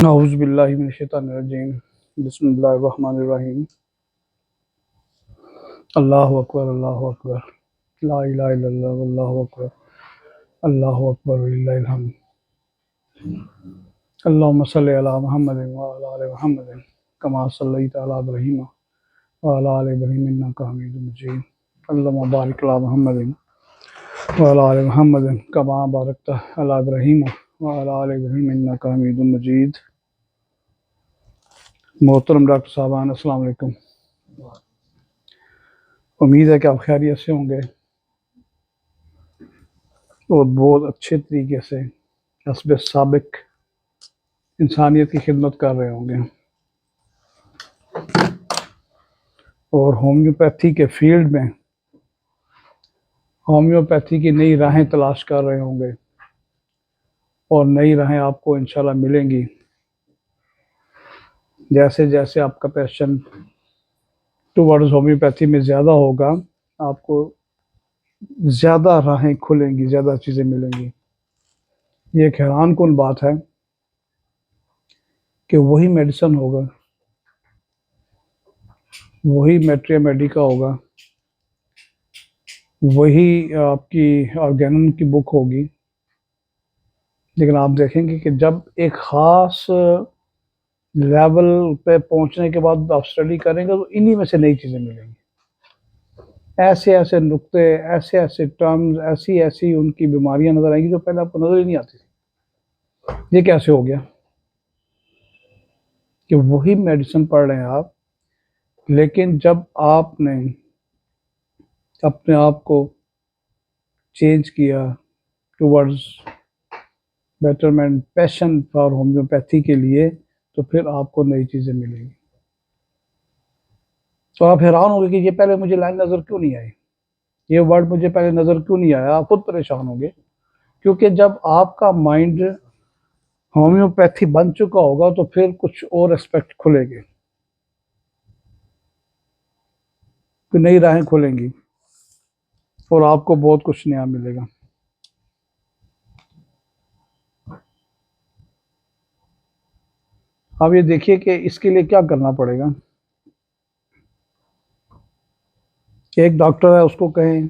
औज़ु बिल्लाहि मिनश शैतानिर रजीम। बिस्मिल्लाहिर रहमानिर रहीम। अल्लाहु अकबर, अल्लाहु अकबर। ला इलाहा इल्लल्लाह वल्लाहु अकबर। अल्लाहु अकबर वलिल्लाहिल हम्द। अल्लाहुम्मा सल्लि अला मुहम्मदिन व अला आलि मुहम्मदिन कमा सल्लैता अला इब्राहीम व अला आलि इब्राहीम इन्नका हमीदुम मजीद। अल्लाहुम्मा बारिक अला मुहम्मदिन व अला आलि मुहम्मदिन कमा बारकता अला इब्राहीम व अला आलि इब्राहीम इन्नका हमीदुम मजीद। मोहतरम डॉक्टर साहबान, अस्सलाम वालेकुम। उम्मीद है कि आप खैरियत से होंगे और बहुत अच्छे तरीके से हस्ब साबिक इंसानियत की खिदमत कर रहे होंगे और होम्योपैथी के फील्ड में होम्योपैथी की नई राहें तलाश कर रहे होंगे और नई राहें आपको इंशाल्लाह मिलेंगी। जैसे जैसे आपका पैशन टुवर्ड्स होम्योपैथी में ज़्यादा होगा, आपको ज़्यादा राहें खुलेंगी, ज़्यादा चीज़ें मिलेंगी। ये एक हैरान कुन बात है कि वही मेडिसिन होगा, वही मैट्रिया मेडिका होगा, वही आपकी ऑर्गेनन की बुक होगी, लेकिन आप देखेंगे कि जब एक ख़ास लेवल पे पहुंचने के बाद आप स्टडी करेंगे तो इन्हीं में से नई चीज़ें मिलेंगी। ऐसे ऐसे नुक्ते, ऐसे ऐसे टर्म्स, ऐसी ऐसी उनकी बीमारियां नज़र आएंगी जो पहले आपको नज़र ही नहीं आती थी। ये कैसे हो गया कि वही मेडिसिन पढ़ रहे हैं आप, लेकिन जब आपने अपने आप को चेंज किया towards betterment, passion for homeopathy के लिए, तो फिर आपको नई चीज़ें मिलेंगी। तो आप हैरान होंगे कि ये पहले मुझे लाइन नज़र क्यों नहीं आई, ये वर्ड मुझे पहले नज़र क्यों नहीं आया। आप खुद परेशान होंगे, क्योंकि जब आपका माइंड होम्योपैथी बन चुका होगा तो फिर कुछ और एस्पेक्ट खुलेंगे, तो नई राहें खुलेंगी और आपको बहुत कुछ नया मिलेगा। अब ये देखिए कि इसके लिए क्या करना पड़ेगा। एक डॉक्टर है, उसको कहें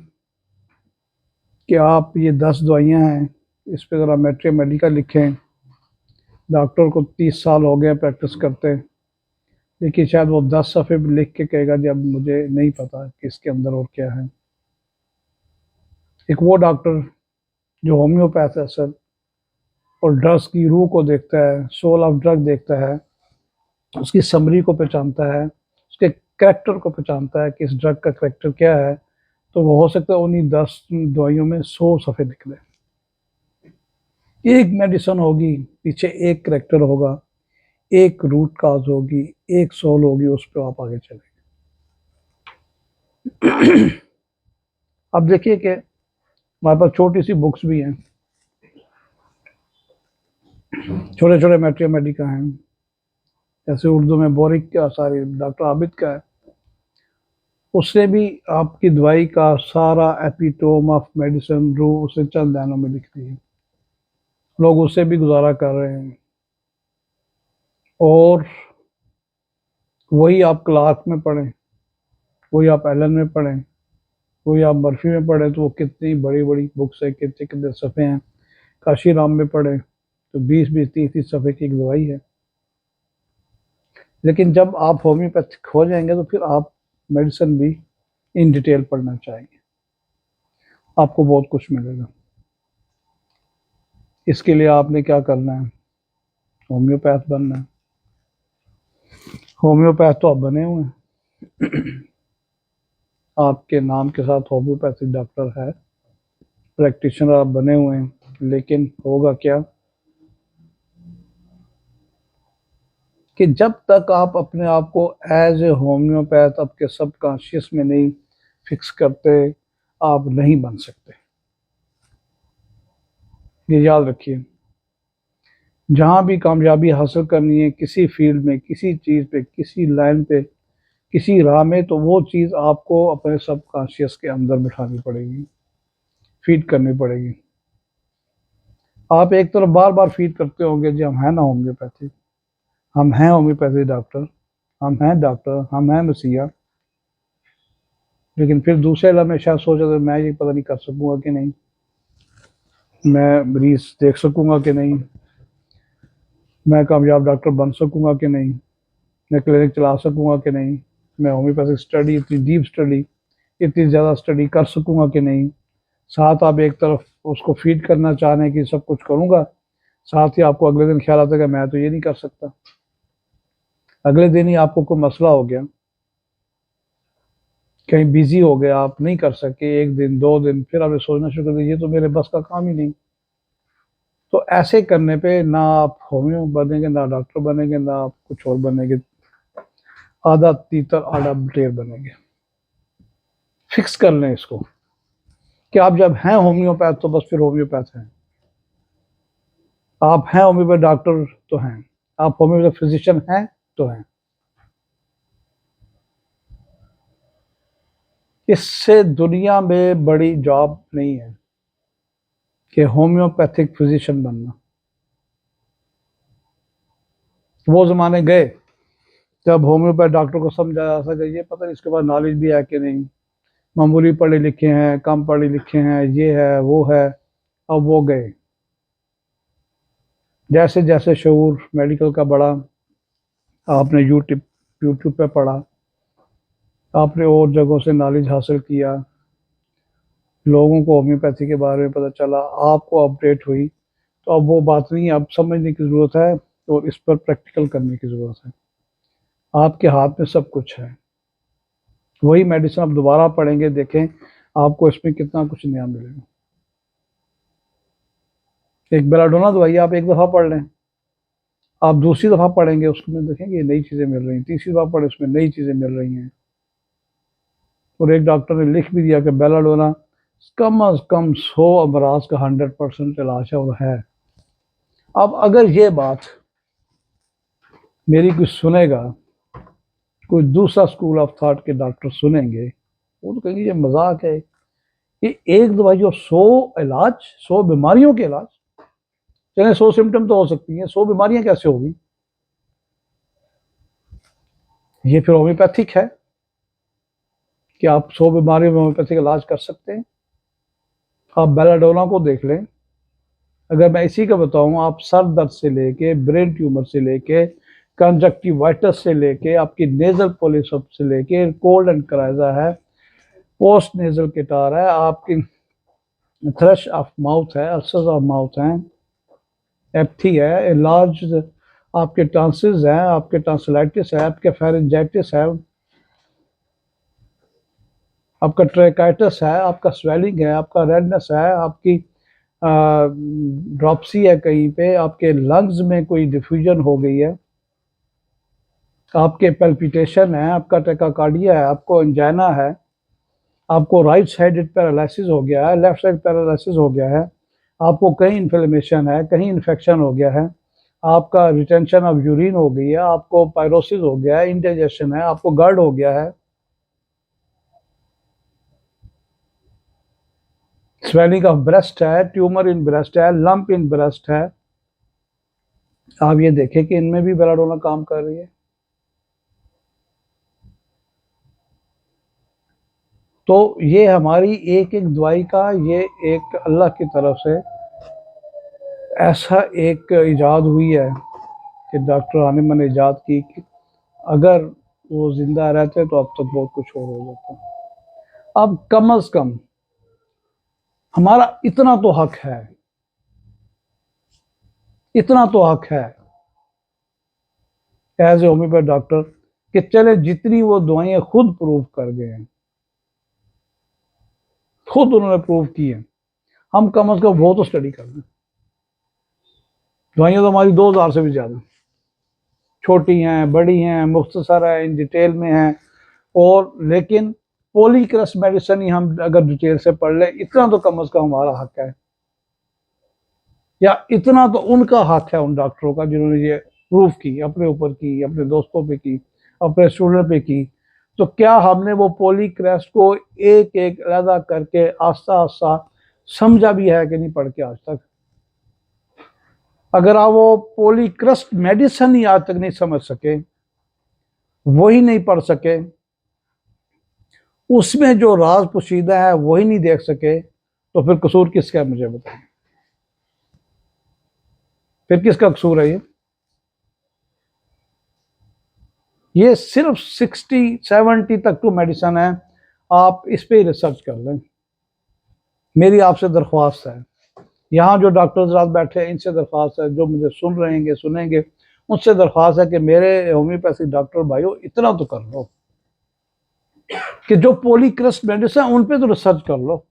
कि आप ये 10 दवाइयाँ हैं, इस पे ज़रा मैट्रिया मेडिका लिखें। डॉक्टर को 30 साल हो गए प्रैक्टिस करते, लेकिन शायद वो 10 सफ़े भी लिख के कहेगा जी अब मुझे नहीं पता कि इसके अंदर और क्या है। एक वो डॉक्टर जो होम्योपैथ है सर, और ड्रग्स की रूह को देखता है, सोल ऑफ ड्रग देखता है, उसकी समरी को पहचानता है, उसके करैक्टर को पहचानता है कि इस ड्रग का करैक्टर क्या है, तो वो हो सकता है उन्हीं 10 दवाइयों में 100 सफ़े निकले। एक मेडिसिन होगी, पीछे एक करैक्टर होगा, एक रूट काज होगी, एक सोल होगी, उस पर आप आगे चलेंगे। अब देखिए कि हमारे पास छोटी सी बुक्स भी हैं, छोटे छोटे मैट्रिया मेडिका हैं, जैसे उर्दू में बोरिक का, सारी डॉक्टर आबिद का है। उसने भी आपकी दवाई का सारा एपिटोम ऑफ मेडिसिन रू उसे चंद लाइनों में लिख दी है। लोग उससे भी गुजारा कर रहे हैं, और वही आप क्लार्क में पढ़ें, वही आप एलन में पढ़ें, वही आप मर्फी में पढ़ें, तो वो कितनी बड़ी बड़ी बुक्स है, कितने कितने सफ़े हैं। काशी राम में पढ़ें तो 20-20, 30-30 सफ़े की एक दवाई है। लेकिन जब आप होम्योपैथिक हो जाएंगे तो फिर आप मेडिसिन भी इन डिटेल पढ़ना चाहेंगे, आपको बहुत कुछ मिलेगा। इसके लिए आपने क्या करना है, होम्योपैथ बनना है। होम्योपैथ तो आप बने हुए हैं, आपके नाम के साथ होम्योपैथिक डॉक्टर है, प्रैक्टिशनर आप बने हुए हैं, लेकिन होगा क्या कि जब तक आप अपने आप को एज ए होम्योपैथ आपके सबकॉन्शियस में नहीं फिक्स करते, आप नहीं बन सकते। ये याद रखिए, जहाँ भी कामयाबी हासिल करनी है किसी फील्ड में, किसी चीज़ पे, किसी लाइन पे, किसी राह में, तो वो चीज़ आपको अपने सबकॉन्शियस के अंदर बिठानी पड़ेगी, फीड करनी पड़ेगी। आप एक तरफ बार बार फीड करते होंगे जी हम है ना होम्योपैथी, हम हैं होम्योपैथी डॉक्टर, हम हैं डॉक्टर, हम हैं मसीहा। लेकिन फिर दूसरे लम्हे शायद सोचा तो मैं ये पता नहीं कर सकूंगा कि नहीं, मैं मरीज देख सकूंगा कि नहीं, मैं कामयाब डॉक्टर बन सकूंगा कि नहीं, मैं क्लिनिक चला सकूंगा कि नहीं, मैं होम्योपैथिक स्टडी, इतनी डीप स्टडी, इतनी ज़्यादा स्टडी कर सकूंगा कि नहीं। साथ आप एक तरफ उसको फीड करना चाह रहे हैं कि सब कुछ करूंगा, साथ ही आपको अगले दिन ख्याल आता है कि मैं तो ये नहीं कर सकता। अगले दिन ही आपको कोई मसला हो गया, कहीं बिजी हो गया, आप नहीं कर सके, एक दिन दो दिन, फिर आपने सोचना शुरू कर दिया ये तो मेरे बस का काम ही नहीं। तो ऐसे करने पे ना आप होम्यो बनेंगे, ना डॉक्टर बनेंगे, ना आप कुछ और बनेंगे, आधा तीतर आधा बटेर बनेंगे। फिक्स कर लें इसको कि आप जब हैं होम्योपैथ तो बस फिर होम्योपैथ हैं, आप हैं होम्योपैथ डॉक्टर तो हैं, आप होम्योपैथ फिजिशियन हैं तो हैं। इससे दुनिया में बड़ी जॉब नहीं है कि होम्योपैथिक फिजिशियन बनना। वो जमाने गए जब होम्योपैथ डॉक्टर को समझा जा सके ये पता नहीं इसके पास नॉलेज भी है कि नहीं, मामूली पढ़े लिखे हैं, कम पढ़े लिखे हैं, ये है वो है। अब वो गए, जैसे जैसे शऊर मेडिकल का बढ़ा, आपने यूट्यूब यूट्यूब पे पढ़ा, आपने और जगहों से नॉलेज हासिल किया, लोगों को होम्योपैथी के बारे में पता चला, आपको अपडेट हुई, तो अब वो बात नहीं है, अब समझने की ज़रूरत है और इस पर प्रैक्टिकल करने की ज़रूरत है। आपके हाथ में सब कुछ है, वही मेडिसिन आप दोबारा पढ़ेंगे, देखें आपको इसमें कितना कुछ नया मिलेगा। एक बेलाडोना दवाई आप एक दफ़ा पढ़ लें, आप दूसरी दफ़ा पढ़ेंगे उसमें देखेंगे नई चीज़ें मिल रही हैं, तीसरी दफ़ा पढ़े उसमें नई चीज़ें मिल रही हैं। और एक डॉक्टर ने लिख भी दिया कि बेलाडोना कम अज कम 100 अमराज का 100% इलाज है और है। अब अगर ये बात मेरी कोई सुनेगा, कोई दूसरा स्कूल ऑफ थॉट के डॉक्टर सुनेंगे, वो तो कहेंगे ये मजाक है, ये एक दवाई और 100 इलाज, 100 बीमारियों के इलाज। चले 100 सिम्टम तो हो सकती हैं, 100 बीमारियां कैसे होगी? ये फिर होम्योपैथिक है कि आप 100 बीमारियों में होम्योपैथिक इलाज कर सकते हैं? आप बेलाडोना को देख लें, अगर मैं इसी का बताऊं, आप सर दर्द से लेके ब्रेन ट्यूमर से लेके कंजक्टिवाइटिस से लेके आपकी नेजल पॉलिप से लेके कोल्ड एंड कराइजा है, पोस्ट नेजल किटार है, आपकी थ्रश ऑफ माउथ है, अल्सर्स ऑफ माउथ हैं, एप्थी है, लार्ज आपके टॉन्सिल्स हैं, आपके टॉन्सिलाइटिस है, आपके फेरेंजाइटिस है, आपका ट्रेकाइटिस है, आपका स्वेलिंग है, आपका रेडनेस है, आपकी ड्रॉपसी है, कहीं पे आपके लंग्स में कोई डिफ्यूजन हो गई है, आपके पेल्पिटेशन है, आपका टेकाकार्डिया है, आपको एंजाइना है, आपको राइट साइडेड पैरालिसिस हो गया है, लेफ्ट साइड पैरालिसिस हो गया है, आपको कहीं इन्फ्लेमेशन है, कहीं इन्फेक्शन हो गया है, आपका रिटेंशन ऑफ यूरिन हो गई है, आपको पायरोसिस हो गया है, इंडाइजेशन है, आपको गर्ड हो गया है, स्वेलिंग ऑफ ब्रेस्ट है, ट्यूमर इन ब्रेस्ट है, लंप इन ब्रेस्ट है। आप ये देखें कि इनमें भी बेलाडोना काम कर रही है। तो ये हमारी एक एक दवाई का, ये एक अल्लाह की तरफ से ऐसा एक इजाद हुई है कि डॉक्टर हानिम ने इजाद की कि अगर वो जिंदा रहते तो अब तक बहुत कुछ और हो जाता। अब कम अज कम हमारा इतना तो हक है, इतना तो हक है एज ए होम्योपैथ डॉक्टर कि चले जितनी वो दवाइयां खुद प्रूव कर गए हैं, खुद उन्होंने प्रूव की है, हम कम अज कम वो तो स्टडी कर लें। दवाइयां तो हमारी 2000 से भी ज्यादा, छोटी हैं, बड़ी हैं, मुख्तसर है, इन डिटेल में हैं, और लेकिन पॉलीक्रस मेडिसिन ही हम अगर डिटेल से पढ़ ले, इतना तो कम अज कम हमारा हक है, या इतना तो उनका हक है उन डॉक्टरों का जिन्होंने ये प्रूफ की, अपने ऊपर की, अपने दोस्तों पे की, अपने स्टूडेंट पे की। तो क्या हमने वो पॉलीक्रस को एक एक अलहदा करके आस्ता आस्ता समझा भी है कि नहीं पढ़ के आज तक? अगर आप वो पॉलीक्रस्ट मेडिसिन ही आज तक नहीं समझ सके, वही नहीं पढ़ सके, उसमें जो राज पोशीदा है वही नहीं देख सके, तो फिर कसूर किसका है मुझे बताइए? फिर किसका कसूर है ये सिर्फ 60-70 तक तो मेडिसिन है, आप इस पे ही रिसर्च कर लें। मेरी आपसे दरख्वास्त है, यहाँ जो डॉक्टर्स रात बैठे हैं इनसे दरख्वास्त है, जो मुझे सुन रहे हैं सुनेंगे, उनसे दरख्वास्त है कि मेरे होम्योपैथिक डॉक्टर भाइयों इतना तो कर लो कि जो पॉलीक्रस्ट मेडिसिन उन पे तो रिसर्च कर लो।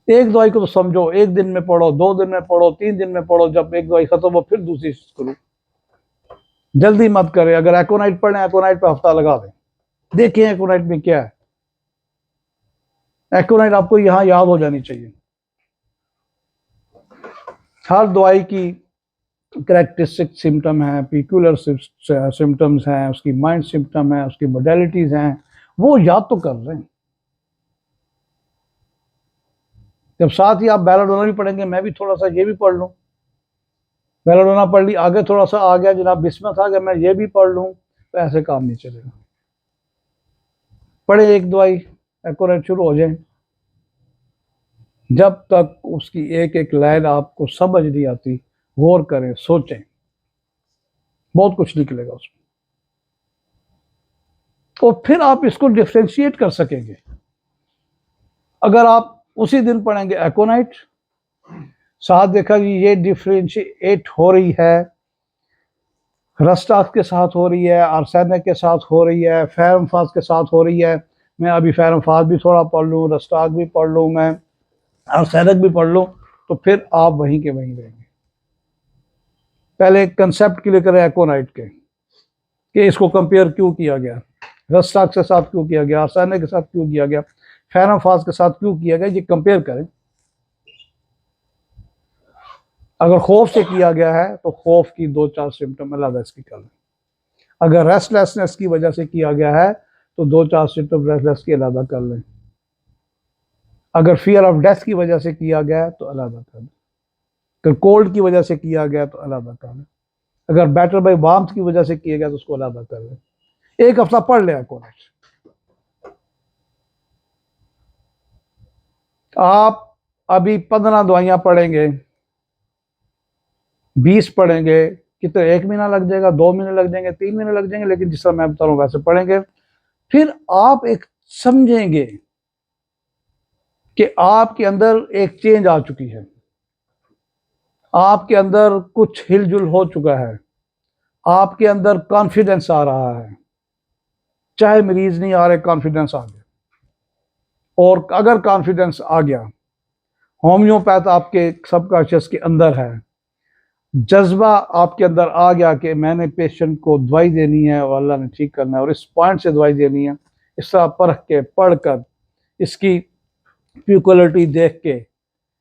एक दवाई को तो समझो, एक दिन में पढ़ो, 2 दिन में पढ़ो, 3 दिन में पढ़ो, जब एक दवाई खत्म हो फिर दूसरी करो। जल्दी मत करें। अगर एकोनाइट पढ़ें, एकोनाइट पे हफ्ता लगा दें, देखिए एकोनाइट में क्या है। एकोनाइट आपको यहां याद हो जानी चाहिए। हर दवाई की करेक्टरिस्टिक सिम्टम है, पिक्यूलर सिम्टम्स हैं, उसकी माइंड सिम्टम है, उसकी मोडेलिटीज हैं, वो याद तो कर लें। जब साथ ही आप बेलाडोना भी पढ़ेंगे, मैं भी थोड़ा सा ये भी पढ़ लूँ, बेलाडोना पढ़ ली, आगे थोड़ा सा आ गया जनाब बिस्मत आ गया, मैं ये भी पढ़ लूँ, तो ऐसे काम नहीं चलेगा। पढ़े एक दवाई, एकोनाइट शुरू हो जाए, जब तक उसकी एक एक लाइन आपको समझ नहीं आती, गौर करें, सोचें, बहुत कुछ निकलेगा उसमें, और फिर आप इसको डिफ्रेंशिएट कर सकेंगे। अगर आप उसी दिन पढ़ेंगे एकोनाइट, साथ देखा कि ये डिफ्रेंशिएट हो रही है, रस्टाक्स के साथ हो रही है, आर्सेनिक के साथ हो रही है, फेरमफास के साथ हो रही है, मैं अभी फेरमफास भी थोड़ा पढ़ लूँ, रस्टाक भी पढ़ लूँ, मैं आर्सेनिक भी पढ़ लूँ, तो फिर आप वहीं के वहीं रहेंगे। पहले कंसेप्ट क्लियर करें एकोनाइट के कि इसको कंपेयर क्यों किया गया, रस्टाक के साथ क्यों किया गया, आर्सेनिक के साथ क्यों किया गया, फेरमफास के साथ क्यों किया गया, ये कंपेयर करें। अगर खौफ से किया गया है तो खौफ की 2-4 सिम्टम अलग इसकी कर लें। अगर रेस्टलेसनेस की वजह से किया गया है तो 2-4 सिम्टम रेस्टलेस की अलग कर लें। अगर फियर ऑफ डेथ की वजह से किया गया है तो अलग कर लें। अगर कोल्ड की वजह से किया गया तो अलग कर लें। अगर बैटर बाई वार्मथ की वजह से किया गया तो उसको अलग कर लें। एक हफ्ता पढ़ लें कोनेट। आप अभी 15 दवाइयां पढ़ेंगे, 20 पढ़ेंगे, कितने 1 महीना लग जाएगा, 2 महीने लग जाएंगे, 3 महीने लग जाएंगे, लेकिन जिस तरह मैं बता रहा हूं वैसे पढ़ेंगे। फिर आप एक समझेंगे कि आपके अंदर एक चेंज आ चुकी है, आपके अंदर कुछ हिलजुल हो चुका है, आपके अंदर कॉन्फिडेंस आ रहा है, चाहे मरीज नहीं आ रहे, कॉन्फिडेंस आ गया। और अगर कॉन्फिडेंस आ गया, होम्योपैथ आपके सबकॉन्शियस के अंदर है, जज्बा आपके अंदर आ गया कि मैंने पेशेंट को दवाई देनी है और अल्लाह ने ठीक करना है और इस पॉइंट से दवाई देनी है, इस तरह परख के, पढ़कर, इसकी प्यूक्लिटी देख के,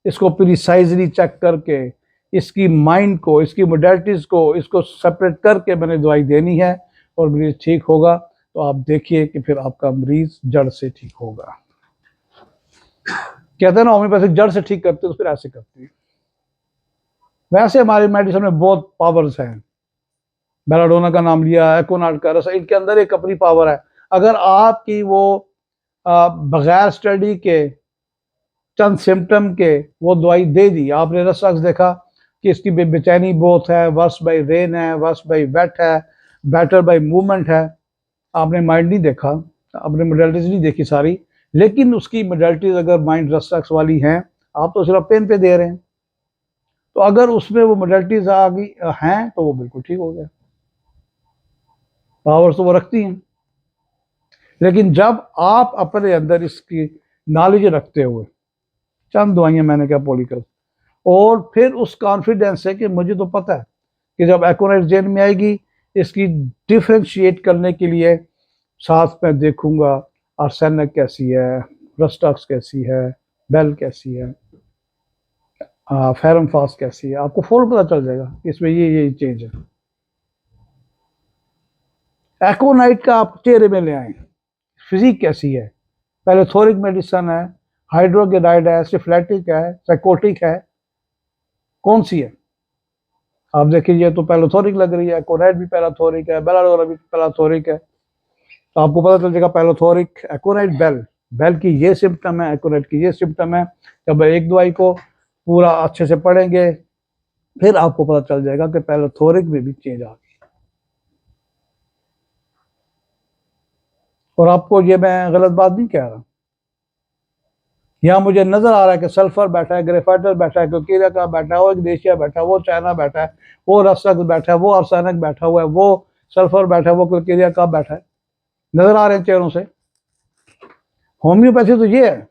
इसको प्रिसाइजली चेक करके, इसकी माइंड को, इसकी मोडेलिटीज़ को, इसको सेपरेट करके मैंने दवाई देनी है और मरीज ठीक होगा, तो आप देखिए कि फिर आपका मरीज जड़ से ठीक होगा। कहते हैं ना होम्योपैथिक जड़ से ठीक करते, तो फिर ऐसे करते हैं। वैसे हमारी मेडिसिन में बहुत पावर्स हैं, बेलाडोना का नाम लिया, एकोनाट का रस, इनके अंदर एक अपनी पावर है। अगर आपकी वो बगैर स्टडी के, चंद सिम्टम के वो दवाई दे दी, आपने रस देखा कि इसकी बेचैनी बहुत है, वर्स बाई रेन है, वर्स बाई वेट है, बेटर बाई मूवमेंट है, आपने माइंड नहीं देखा, आपने मोडेलिटीज नहीं देखी सारी, लेकिन उसकी मोडेलिटीज अगर माइंड रस वाली हैं, आप तो सिर्फ पेन पे दे रहे हैं, तो अगर उसमें वो मोडेलिटीज आ गई हैं तो वो बिल्कुल ठीक हो गया, पावर्स तो वो रखती हैं। लेकिन जब आप अपने अंदर इसकी नॉलेज रखते हुए, चंद दवाइयां मैंने क्या पॉलीकल, और फिर उस कॉन्फिडेंस है कि मुझे तो पता है कि जब एकोनाइट जेन में आएगी, इसकी डिफ्रेंशिएट करने के लिए साथ में देखूंगा आर्सेनिक कैसी है, रस्टॉक्स कैसी है, बेल कैसी है, फेरमफास कैसी है, आपको फौरन पता चल जाएगा इसमें ये चेंज है। एकोनाइट का आप चेहरे में ले आए, फिजिक कैसी है, पहले थोरिक मेडिसिन है, हाइड्रोगेनाइड है, सिफ्लेटिक है, साइकोटिक है, कौन सी है, आप देखिए ये तो पैलोथोरिक लग रही है, एकोनाइट भी पैलोथोरिक है, बेलाडोरा भी पैलोथोरिक है। तो आपको पता चल जाएगा पैलोथोरिक, एकोनाइट, बेल, बेल की ये सिम्टम है, एकोनाइट की ये सिम्टम है। जब एक दवाई को पूरा अच्छे से पढ़ेंगे फिर आपको पता चल जाएगा कि पैलोथोरिक में भी चेंज आ गई। और आपको ये मैं गलत बात नहीं कह रहा, यहाँ मुझे नजर आ रहा है कि सल्फर बैठा है, ग्रेफाइटर बैठा है, क्योंकि का बैठा है, वो इंडोनेशिया बैठा है, वो चाइना बैठा है, वो रसक बैठा है, वो आर्सेनिक बैठा हुआ है, वो सल्फर बैठा है, वो क्लकीरिया का बैठा है, नजर आ रहे हैं चेहरों से। होम्योपैथी तो ये है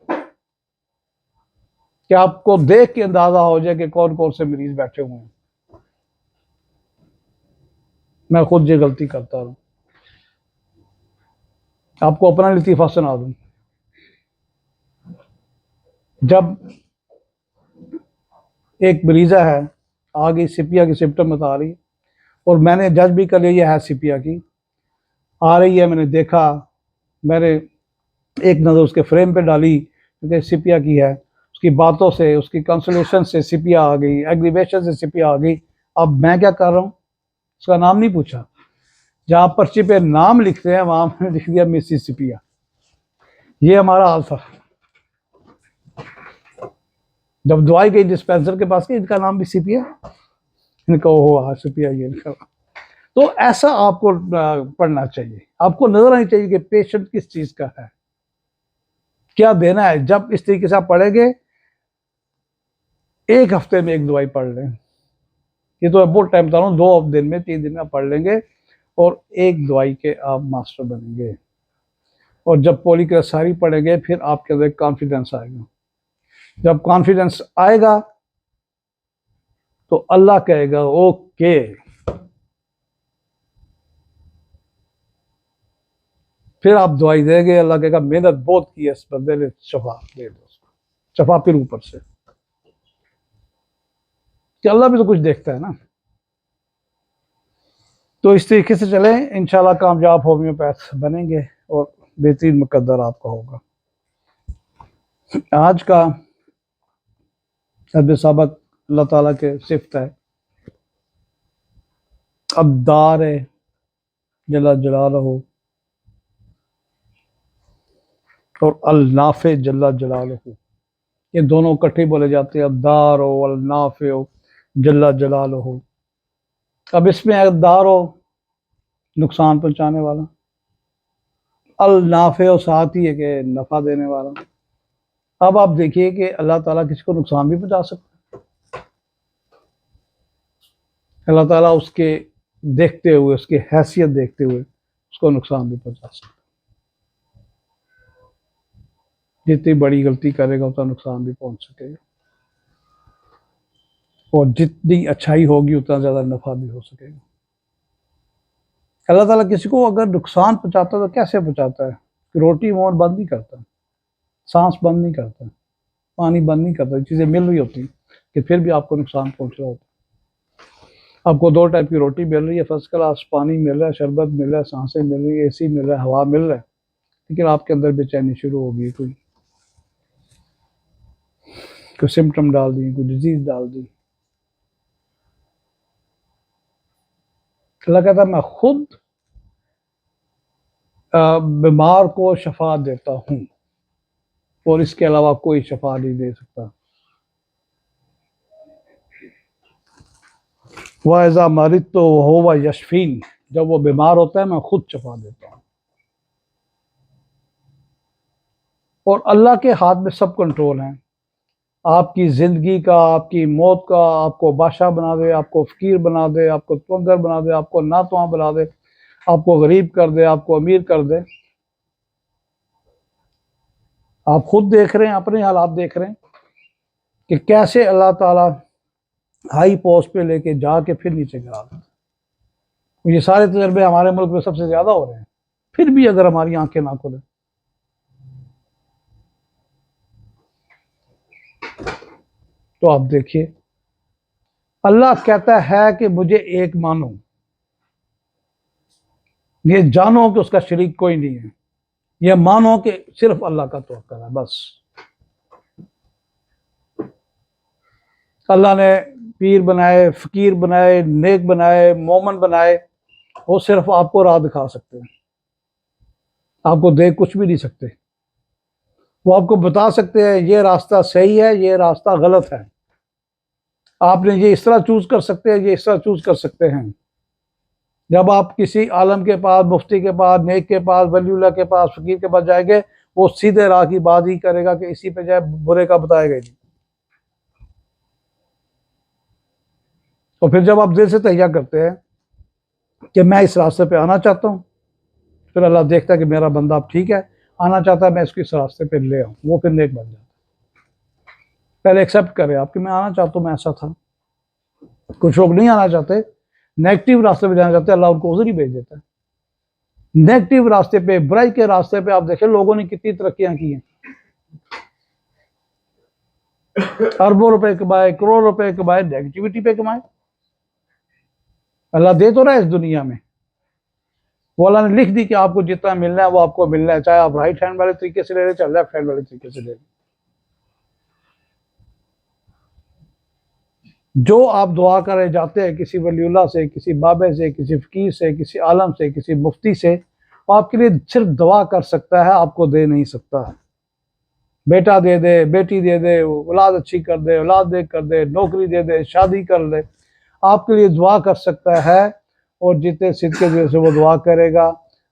कि आपको देख के अंदाजा हो जाए कि कौन कौन से मरीज बैठे हुए हैं। मैं खुद ये गलती करता हूँ। आपको अपना लतीफा सुना दूं, जब एक मरीजा है आगे सिपिया की सिम्टम बता रही है और मैंने जज भी कर लिया है सिपिया की आ रही है, मैंने देखा, मैंने एक नज़र उसके फ्रेम पे डाली क्योंकि सिपिया की है, उसकी बातों से, उसकी कंसलेशन से सिपिया आ गई, एग्रीवेशन से सिपिया आ गई। अब मैं क्या कर रहा हूँ, उसका नाम नहीं पूछा, जहाँ पर्ची पे नाम लिखते हैं वहां मैंने लिख दिया मिसिस सिपिया। ये हमारा हाल था। जब दवाई गई डिस्पेंसर के पास, इनका नाम भी सिपिया, इनका हो हाँ सिपिया ये इनका। तो ऐसा आपको पढ़ना चाहिए, आपको नजर आनी चाहिए कि पेशेंट किस चीज का है, क्या देना है। जब इस तरीके से आप पढ़ेंगे, एक हफ्ते में एक दवाई पढ़ लें, ये तो बहुत टाइम बता रहा हूँ, 2 दिन में 3 दिन में आप पढ़ लेंगे और एक दवाई के आप मास्टर बनेंगे। और जब पॉलीक्रेसारी पढ़ेंगे फिर आपके अंदर कॉन्फिडेंस आएगा। जब कॉन्फिडेंस आएगा तो अल्लाह कहेगा ओके, फिर आप दवाई देंगे, अल्लाह कहेगा मेहनत बहुत की है इस बंदे ने, शफा दे दो उसको, शफा फिर ऊपर से, कि अल्लाह भी तो कुछ देखता है ना। तो इस तरीके से चले, इंशाल्लाह कामयाब होम्योपैथ बनेंगे और बेहतरीन मुकद्दर आपका होगा। आज का अब सबक अल्लाह ताला के सिफ्त है, अब्दार जल्ला जलालहू और अल नाफे जल्ला जलालहू, ये दोनों इकट्ठे बोले जाते हैं, अब्दार हो अल नाफे हो जल्ला जलालहू। अब इसमें अब्दार हो नुकसान पहुंचाने वाला, अल नाफे हो साथ ही है कि नफा देने वाला। अब आप देखिए कि अल्लाह ताला किसी को नुकसान भी पहुंचा सकता है, अल्लाह ताला उसके देखते हुए, उसकी हैसियत देखते हुए उसको नुकसान भी पहुंचा सकता है। जितनी बड़ी गलती करेगा उतना नुकसान भी पहुंच सकेगा, और जितनी अच्छाई होगी उतना ज़्यादा नफा भी हो सकेगा। अल्लाह ताला किसी को अगर नुकसान पहुंचाता है तो कैसे पहुंचाता है, रोटी मोहन बंद नहीं करता, सांस बंद नहीं करता, पानी बंद नहीं करता, चीज़ें मिल रही होती कि फिर भी आपको नुकसान पहुंच रहा होता। आपको 2 टाइप की रोटी मिल रही है, फर्स्ट क्लास पानी मिल रहा है, शरबत मिल रहा है, सांसें मिल रही है, एसी मिल रहा है, हवा मिल रहा है, लेकिन आपके अंदर बेचैनी शुरू होगी, कोई सिम्टम डाल दी, कोई डिजीज डाल दी। अल्लाह कहता मैं खुद बीमार को शफा देता हूँ और इसके अलावा कोई शफा नहीं दे सकता। वाइजा मरिद तो हो व यशफीन, जब वो बीमार होता है मैं खुद शफा देता हूँ। और अल्लाह के हाथ में सब कंट्रोल है, आपकी ज़िंदगी का, आपकी मौत का, आपको बादशाह बना दे, आपको फ़कीर बना दे, आपको तवंगर बना दे, आपको नातवां बना दे, आपको गरीब कर दे, आपको अमीर कर दे। आप खुद देख रहे हैं, अपने हालात देख रहे हैं कि कैसे अल्लाह ताला हाई पोस्ट पे लेके जाके फिर नीचे गिरा देता। ये सारे तजर्बे हमारे मुल्क में सबसे ज़्यादा हो रहे हैं, फिर भी अगर हमारी आंखें ना खुले तो आप देखिए, अल्लाह कहता है कि मुझे एक मानो, ये जानो कि उसका शरीक कोई नहीं है, ये मानो कि सिर्फ अल्लाह का तवक्कुल है बस। अल्लाह ने पीर बनाए, फकीर बनाए, नेक बनाए, मोमन बनाए, वो सिर्फ आपको राह दिखा सकते हैं, आपको देख कुछ भी नहीं सकते। वो आपको बता सकते हैं ये रास्ता सही है, ये रास्ता गलत है, आपने ये इस तरह चूज कर सकते हैं, ये इस तरह चूज कर सकते हैं। जब आप किसी आलम के पास, मुफ्ती के पास, नेक के पास, वलीउल्लाह के पास, फकीर के पास जाएंगे, वो सीधे राह की बात ही करेगा कि इसी पे जाए, बुरे का बताएगा नहीं। तो फिर जब आप दिल से तैयार करते हैं कि मैं इस रास्ते पे आना चाहता हूँ, फिर अल्लाह देखता है कि मेरा बंदा अब ठीक है, आना चाहता है, मैं इसको इस रास्ते पे ले आऊँ, वो फिर नेक बन जाता है। पहले एक्सेप्ट करें आप कि मैं आना चाहता हूँ, मैं ऐसा था। कुछ लोग नहीं आना चाहते, नेगेटिव रास्ते पे जाना चाहते हैं, अल्लाह उनको उधर ही भेज देता है। नेगेटिव रास्ते पे, बुराई के रास्ते पे आप देखें लोगों ने कितनी तरक्कियां की हैं, अरबों रुपए कमाए, करोड़ रुपए कमाए, नेगेटिविटी पे कमाए। अल्लाह दे तो रहा है इस दुनिया में, वो अल्लाह ने लिख दी कि आपको जितना मिलना है वो आपको मिलना है, चाहे आप राइट हैंड वाले तरीके से ले रहे, चाहे लेफ्ट हैंड वाले तरीके से ले रहे। जो आप दुआ करे जाते हैं किसी वलीउल्लाह से, किसी बाबे से, किसी फकीर से, किसी आलम से, किसी मुफ्ती से, वो आपके लिए सिर्फ दुआ कर सकता है, आपको दे नहीं सकता। बेटा दे दे, बेटी दे दे, औलाद अच्छी कर दे, औलाद देख कर दे, नौकरी दे दे, शादी कर ले, आपके लिए दुआ कर सकता है। और जितने सिद्के दिल से वो दुआ करेगा,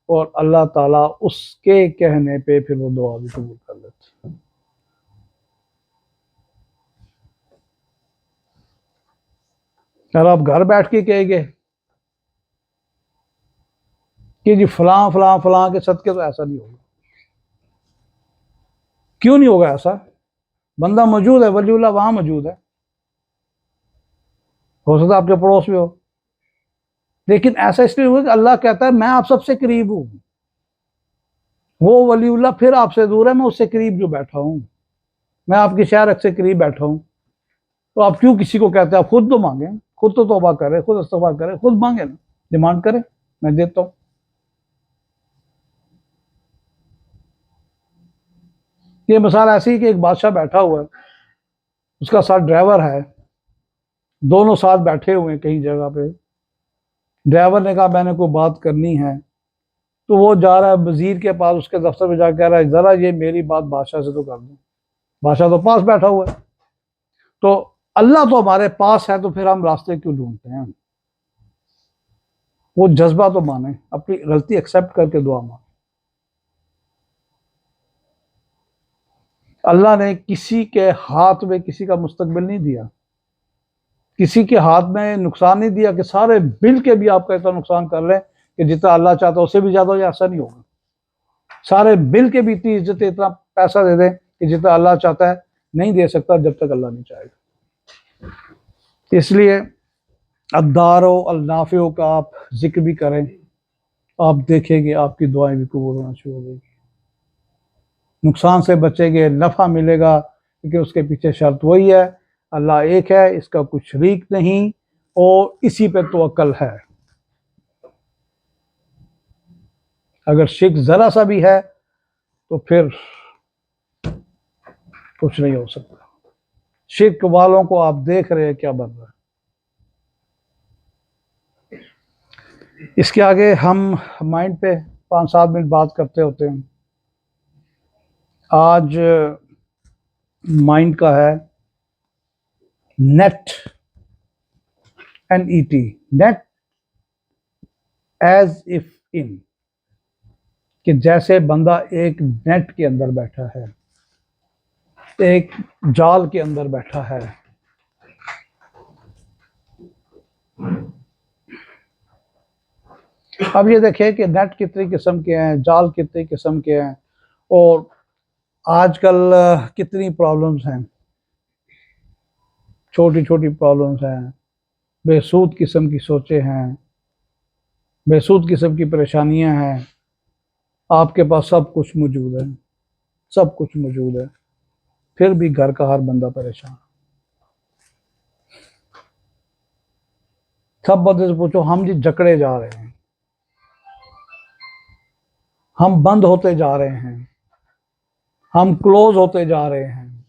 और अल्लाह ताला उसके कहने पे फिर वो दुआ भी कबूल कर लेता है। अगर आप घर बैठ के कहेंगे कि जी फलां फलां फलां के सदके, तो ऐसा नहीं होगा। क्यों नहीं होगा ऐसा? बंदा मौजूद है, वलीउल्लाह वहां मौजूद है, हो सकता है आपके पड़ोस में हो, लेकिन ऐसा इसलिए हुआ कि अल्लाह कहता है मैं आप सबसे करीब हूं। वो वलीउल्लाह फिर आपसे दूर है, मैं उससे करीब जो बैठा हूं, मैं आपकी शहर से करीब बैठा हूं। तो आप क्यों किसी को कहते हैं? आप खुद तो मांगे, खुद तो तौबा करें, खुद इस्तग़फ़ार करें, खुद मांगे ना, डिमांड करें, मैं देता हूं। ये मिसाल ऐसी है कि एक बादशाह बैठा हुआ है, उसका साथ ड्राइवर है, दोनों साथ बैठे हुए हैं कहीं जगह पे। ड्राइवर ने कहा मैंने कोई बात करनी है, तो वो जा रहा है वजीर के पास, उसके दफ्तर में जाकर कह रहा है जरा ये मेरी बात बादशाह से तो कर दो। बादशाह तो पास बैठा हुआ है। तो अल्लाह तो हमारे पास है, तो फिर हम रास्ते क्यों ढूंढते हैं? वो जज्बा तो माने, अपनी गलती एक्सेप्ट करके दुआ माने। अल्लाह ने किसी के हाथ में किसी का मुस्तकबिल नहीं दिया, किसी के हाथ में नुकसान नहीं दिया कि सारे मिल के भी आपका इतना नुकसान कर लें कि जितना अल्लाह चाहता है उससे भी ज्यादा हो, ऐसा नहीं होगा। सारे मिल के भी इतनी इज्जत, इतना पैसा दे दें कि जितना अल्लाह चाहता है, नहीं दे सकता जब तक अल्लाह नहीं चाहेगा। इसलिए अद्दारो अल-नाफ़िओ का आप जिक्र भी करें, आप देखेंगे आपकी दुआएं भी कबूल होना शुरू हो गई। नुकसान से बचेंगे, नफ़ा मिलेगा, क्योंकि उसके पीछे शर्त वही है, अल्लाह एक है, इसका कुछ शरीक नहीं, और इसी पे तवक्कल है। अगर शिर्क ज़रा सा भी है तो फिर कुछ नहीं हो सकता। शिर्क वालों को आप देख रहे हैं क्या बन रहा है। इसके आगे हम माइंड पे 5-7 मिनट बात करते होते हैं। आज माइंड का है net, NET, net as if in, कि जैसे बंदा एक नेट के अंदर बैठा है, एक जाल के अंदर बैठा है। अब ये देखिए कि नेट कितनी किस्म के हैं, जाल कितनी किस्म के हैं, और आजकल कितनी प्रॉब्लम्स हैं, छोटी छोटी प्रॉब्लम्स हैं, बेसूद किस्म की सोचें हैं, बेसूद किस्म की परेशानियां हैं। आपके पास सब कुछ मौजूद है, सब कुछ मौजूद है, फिर भी घर का हर बंदा परेशान। सब बंदे से पूछो, हम जी जकड़े जा रहे हैं, हम बंद होते जा रहे हैं, हम क्लोज होते जा रहे हैं,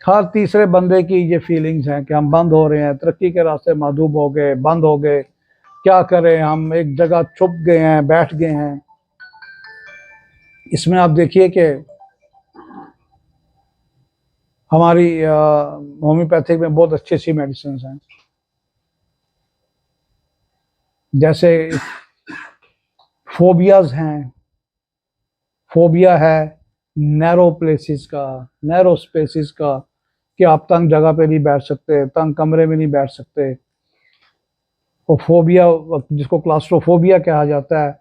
हर तीसरे बंदे की ये फीलिंग्स हैं कि हम बंद हो रहे हैं, तरक्की के रास्ते मदूब हो गए, बंद हो गए, क्या करें, हम एक जगह छुप गए हैं, बैठ गए हैं। इसमें आप देखिए कि हमारी होम्योपैथिक में बहुत अच्छी अच्छी मेडिसिन हैं, जैसे फोबियाज हैं। फोबिया है नैरो प्लेसेस का, नैरो स्पेसिस का, कि आप तंग जगह पे नहीं बैठ सकते, तंग कमरे में नहीं बैठ सकते। वो फोबिया, जिसको क्लास्ट्रोफोबिया कहा जाता है।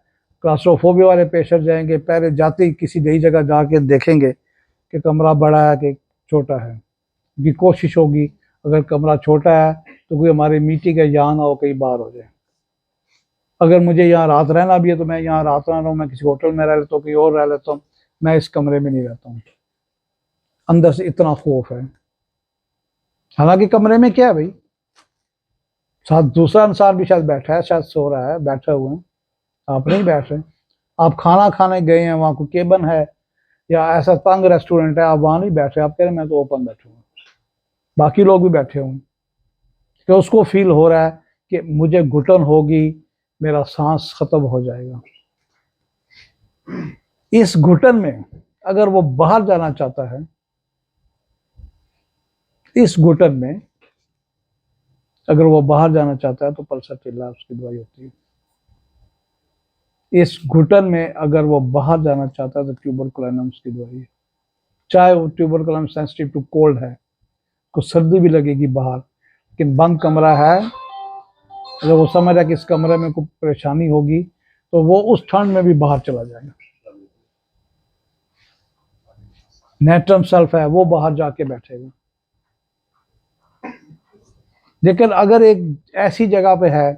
क्लास्ट्रोफोबिया वाले पेशेंट जाएंगे, पहले जाते ही किसी नई जगह जाके देखेंगे कि कमरा बड़ा है कि छोटा है। उनकी कोशिश होगी अगर कमरा छोटा है तो कोई हमारी मीटिंग का यहाँ ना हो, कहीं बाहर हो जाए। अगर मुझे यहाँ रात रहना भी है तो मैं यहाँ रात ना रहूँ, मैं किसी होटल में रह लेता हूँ, कहीं और रह लेता हूँ, मैं इस कमरे में नहीं रहता हूँ। अंदर से इतना खौफ है। हालांकि कमरे में क्या है भाई, साथ दूसरा इंसान भी शायद बैठा है, शायद सो रहा है, बैठे हुए हैं, आप नहीं बैठ रहे। आप खाना खाने गए हैं, वहाँ कोई केबन है या ऐसा तंग रेस्टोरेंट है, आप वहाँ नहीं बैठ रहे, आप कह रहे हैं मैं तो ओपन बैठूंगा, बाकी लोग भी बैठे होंगे। तो उसको फील हो रहा है कि मुझे घुटन होगी, मेरा सांस खत्म हो जाएगा। इस घुटन में अगर वो बाहर जाना चाहता है, इस घुटन में अगर वो बाहर जाना चाहता है तो पल्सरटिल्ला उसकी दवाई होती है। इस घुटन में अगर वो बाहर जाना चाहता है तो ट्यूबरकुलोसिस उसकी दवाई है। चाहे वो ट्यूबरकुलोसिस सेंसिटिव टू कोल्ड है, को सर्दी भी लगेगी बाहर, लेकिन बंद कमरा है, अगर वो समझ रहा है कि इस कमरे में कोई परेशानी होगी तो वो उस ठंड में भी बाहर चला जाएगा। नेट्रम सल्फ है, वो बाहर जाके बैठेगा। लेकिन अगर एक ऐसी जगह पे है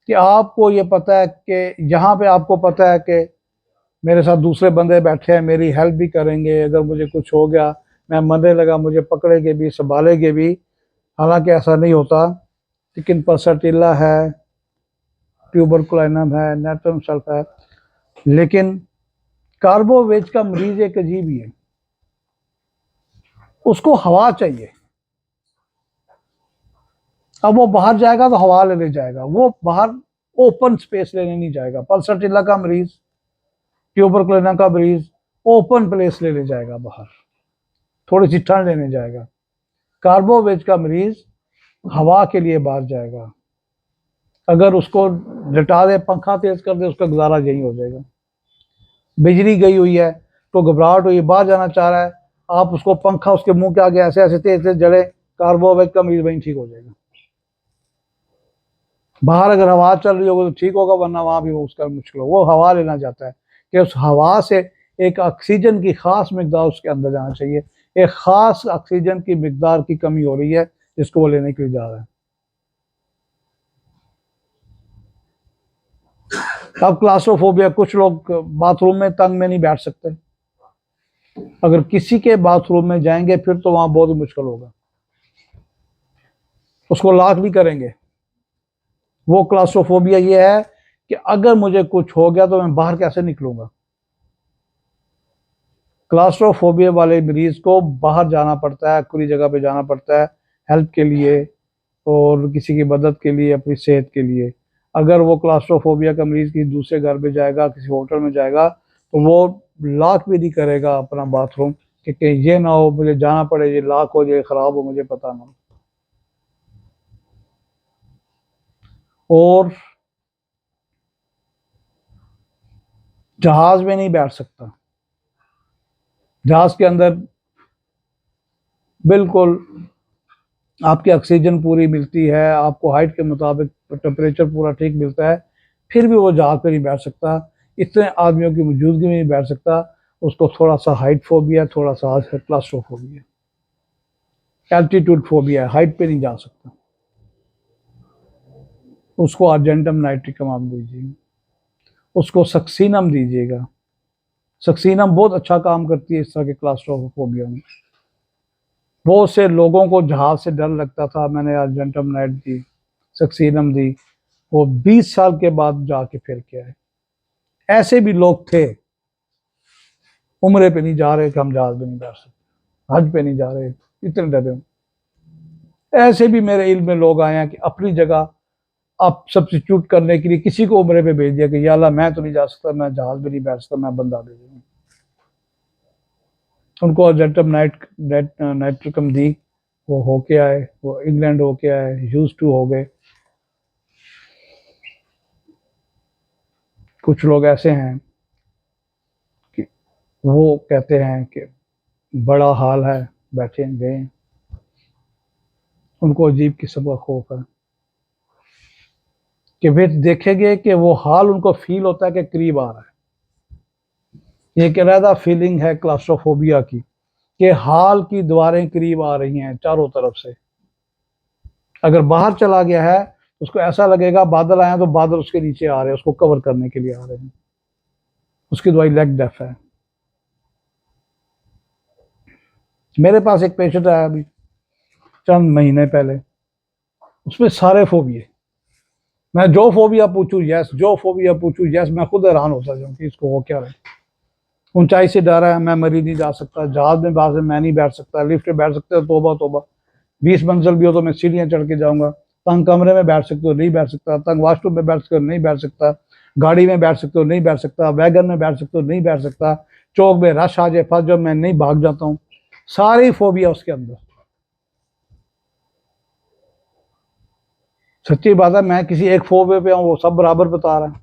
कि आपको ये पता है कि यहाँ पे आपको पता है कि मेरे साथ दूसरे बंदे बैठे हैं, मेरी हेल्प भी करेंगे, अगर मुझे कुछ हो गया, मैं मरने लगा, मुझे पकड़ेंगे भी, संभालेंगे भी, हालांकि ऐसा नहीं होता, लेकिन पल्सरटिल्ला है, ट्यूबरकुलोसिस है, नेट्रम सल्फ है। लेकिन कार्बोवेज का मरीज एक अजीब ही है, उसको हवा चाहिए। अब वो बाहर जाएगा तो हवा लेने जाएगा, वो बाहर ओपन स्पेस लेने नहीं जाएगा। पल्सरटिल्ला का मरीज, ट्यूबरकुलोसिस का मरीज ओपन प्लेस लेने जाएगा, बाहर थोड़ी सी ठंड लेने जाएगा। कार्बोवेज का मरीज हवा के लिए बाहर जाएगा। अगर उसको लटा दे, पंखा तेज कर दे, उसका गुजारा यही हो जाएगा। बिजली गई हुई है तो घबराहट हुई, बाहर जाना चाह रहा है, आप उसको पंखा उसके मुंह के आगे ऐसे ऐसे तेज तेज जले, कार्बोवेज का मरीज वहीं ठीक हो जाएगा। बाहर अगर हवा चल रही होगी तो ठीक होगा, वरना वहां भी वो उसका मुश्किल हो। वो हवा लेना चाहता है कि उस हवा से एक ऑक्सीजन की खास मकदार उसके अंदर जाना चाहिए। एक खास ऑक्सीजन की मकदार की कमी हो रही है, जिसको वो लेने के लिए जा रहा है। अब क्लास्ट्रोफोबिया, कुछ लोग बाथरूम में तंग में नहीं बैठ सकते, अगर किसी के बाथरूम में जाएंगे फिर तो वहां बहुत मुश्किल होगा, उसको लॉक भी करेंगे। वो क्लास्ट्रोफोबिया ये है कि अगर मुझे कुछ हो गया तो मैं बाहर कैसे निकलूंगा। क्लास्ट्रोफोबिया वाले मरीज को बाहर जाना पड़ता है, खुली जगह पे जाना पड़ता है हेल्प के लिए और किसी की मदद के लिए, अपनी सेहत के लिए। अगर वो क्लास्ट्रोफोबिया का मरीज किसी दूसरे घर में जाएगा, किसी होटल में जाएगा, तो वो लॉक भी नहीं करेगा अपना बाथरूम कि कहीं ये ना हो मुझे जाना पड़े, ये लॉक हो जाए, खराब हो, मुझे पता ना हो। और जहाज में नहीं बैठ सकता, जहाज के अंदर बिल्कुल आपकी ऑक्सीजन पूरी मिलती है, आपको हाइट के मुताबिक टेम्परेचर पूरा ठीक मिलता है, फिर भी वो जहाज पे नहीं बैठ सकता, इतने आदमियों की मौजूदगी में नहीं बैठ सकता। उसको थोड़ा सा हाइट फोबिया, थोड़ा सा क्लास्ट्रोफोबिया, एल्टीट्यूड फोबिया, हाइट पे नहीं जा सकता। उसको अर्जेंटम नाइट्रिकम आप दीजिएगा, उसको सक्सीनम दीजिएगा। सक्सीनम बहुत अच्छा काम करती है इस तरह के क्लास्ट्रोफोबिया में। बहुत से लोगों को जहाज से डर लगता था, मैंने अर्जेंटम नाइट दी, सक्सीनम दी, वो 20 साल के बाद जाके फिर के आए। ऐसे भी लोग थे, उम्रे पे नहीं जा रहे कि हम जहाज में नहीं बैठ सकते। हज पे नहीं जा रहे, इतने डरे हूँ। ऐसे भी मेरे इल्म में लोग आए हैं कि अपनी जगह आप सब्सिट्यूट करने के लिए किसी को उम्रे पे भेज दिया कि या अल्लाह मैं तो नहीं जा सकता, मैं जहाज में नहीं बैठ सकता, मैं बंदा भेजूंगा। उनको अर्जेंटम नाइट रकम दी, वो होके आए, वो इंग्लैंड होके आए, यूज टू हो गए। कुछ लोग ऐसे हैं कि वो कहते हैं कि बड़ा हाल है, बैठे गए, उनको अजीब किस्म का खौफ है कि वे देखेंगे कि वो हाल उनको फील होता है कि करीब आ रहा है। ये एक अलहदा फीलिंग है क्लास्ट्रोफोबिया की, कि हाल की दीवारें करीब आ रही हैं चारों तरफ से। अगर बाहर चला गया है तो उसको ऐसा लगेगा बादल आए हैं तो बादल उसके नीचे आ रहे हैं, उसको कवर करने के लिए आ रहे हैं। उसकी दवाई लेग डेफ है। मेरे पास एक पेशेंट आया अभी चंद महीने पहले, उसमें सारे फोबिए। मैं जो फोबिया पूछूं यस, जो फोबिया पूछूं यस, मैं खुद हैरान होता जाऊं कि इसको हो क्या रहा है। ऊंचाई से डर है, मैं मरी नहीं जा सकता, जहाज में बाहर से मैं नहीं बैठ सकता, लिफ्ट में बैठ सकते हो तोबा तोबा, 20 मंजिल भी हो तो मैं सीढ़ियां चढ़ के जाऊंगा। तंग कमरे में बैठ सकते हो नहीं बैठ सकता, तंग वाशरूम में बैठ सकते हो नहीं बैठ सकता, गाड़ी में बैठ सकते हो नहीं बैठ सकता, वैगन में बैठ सकते हो नहीं बैठ सकता, चौक में रश आ जाए फंस जाओ मैं नहीं भाग जाता हूँ। सारी फोबिया उसके अंदर। सच्ची बात है, मैं किसी एक फोबिया पे हूँ, वो सब बराबर बता रहा है।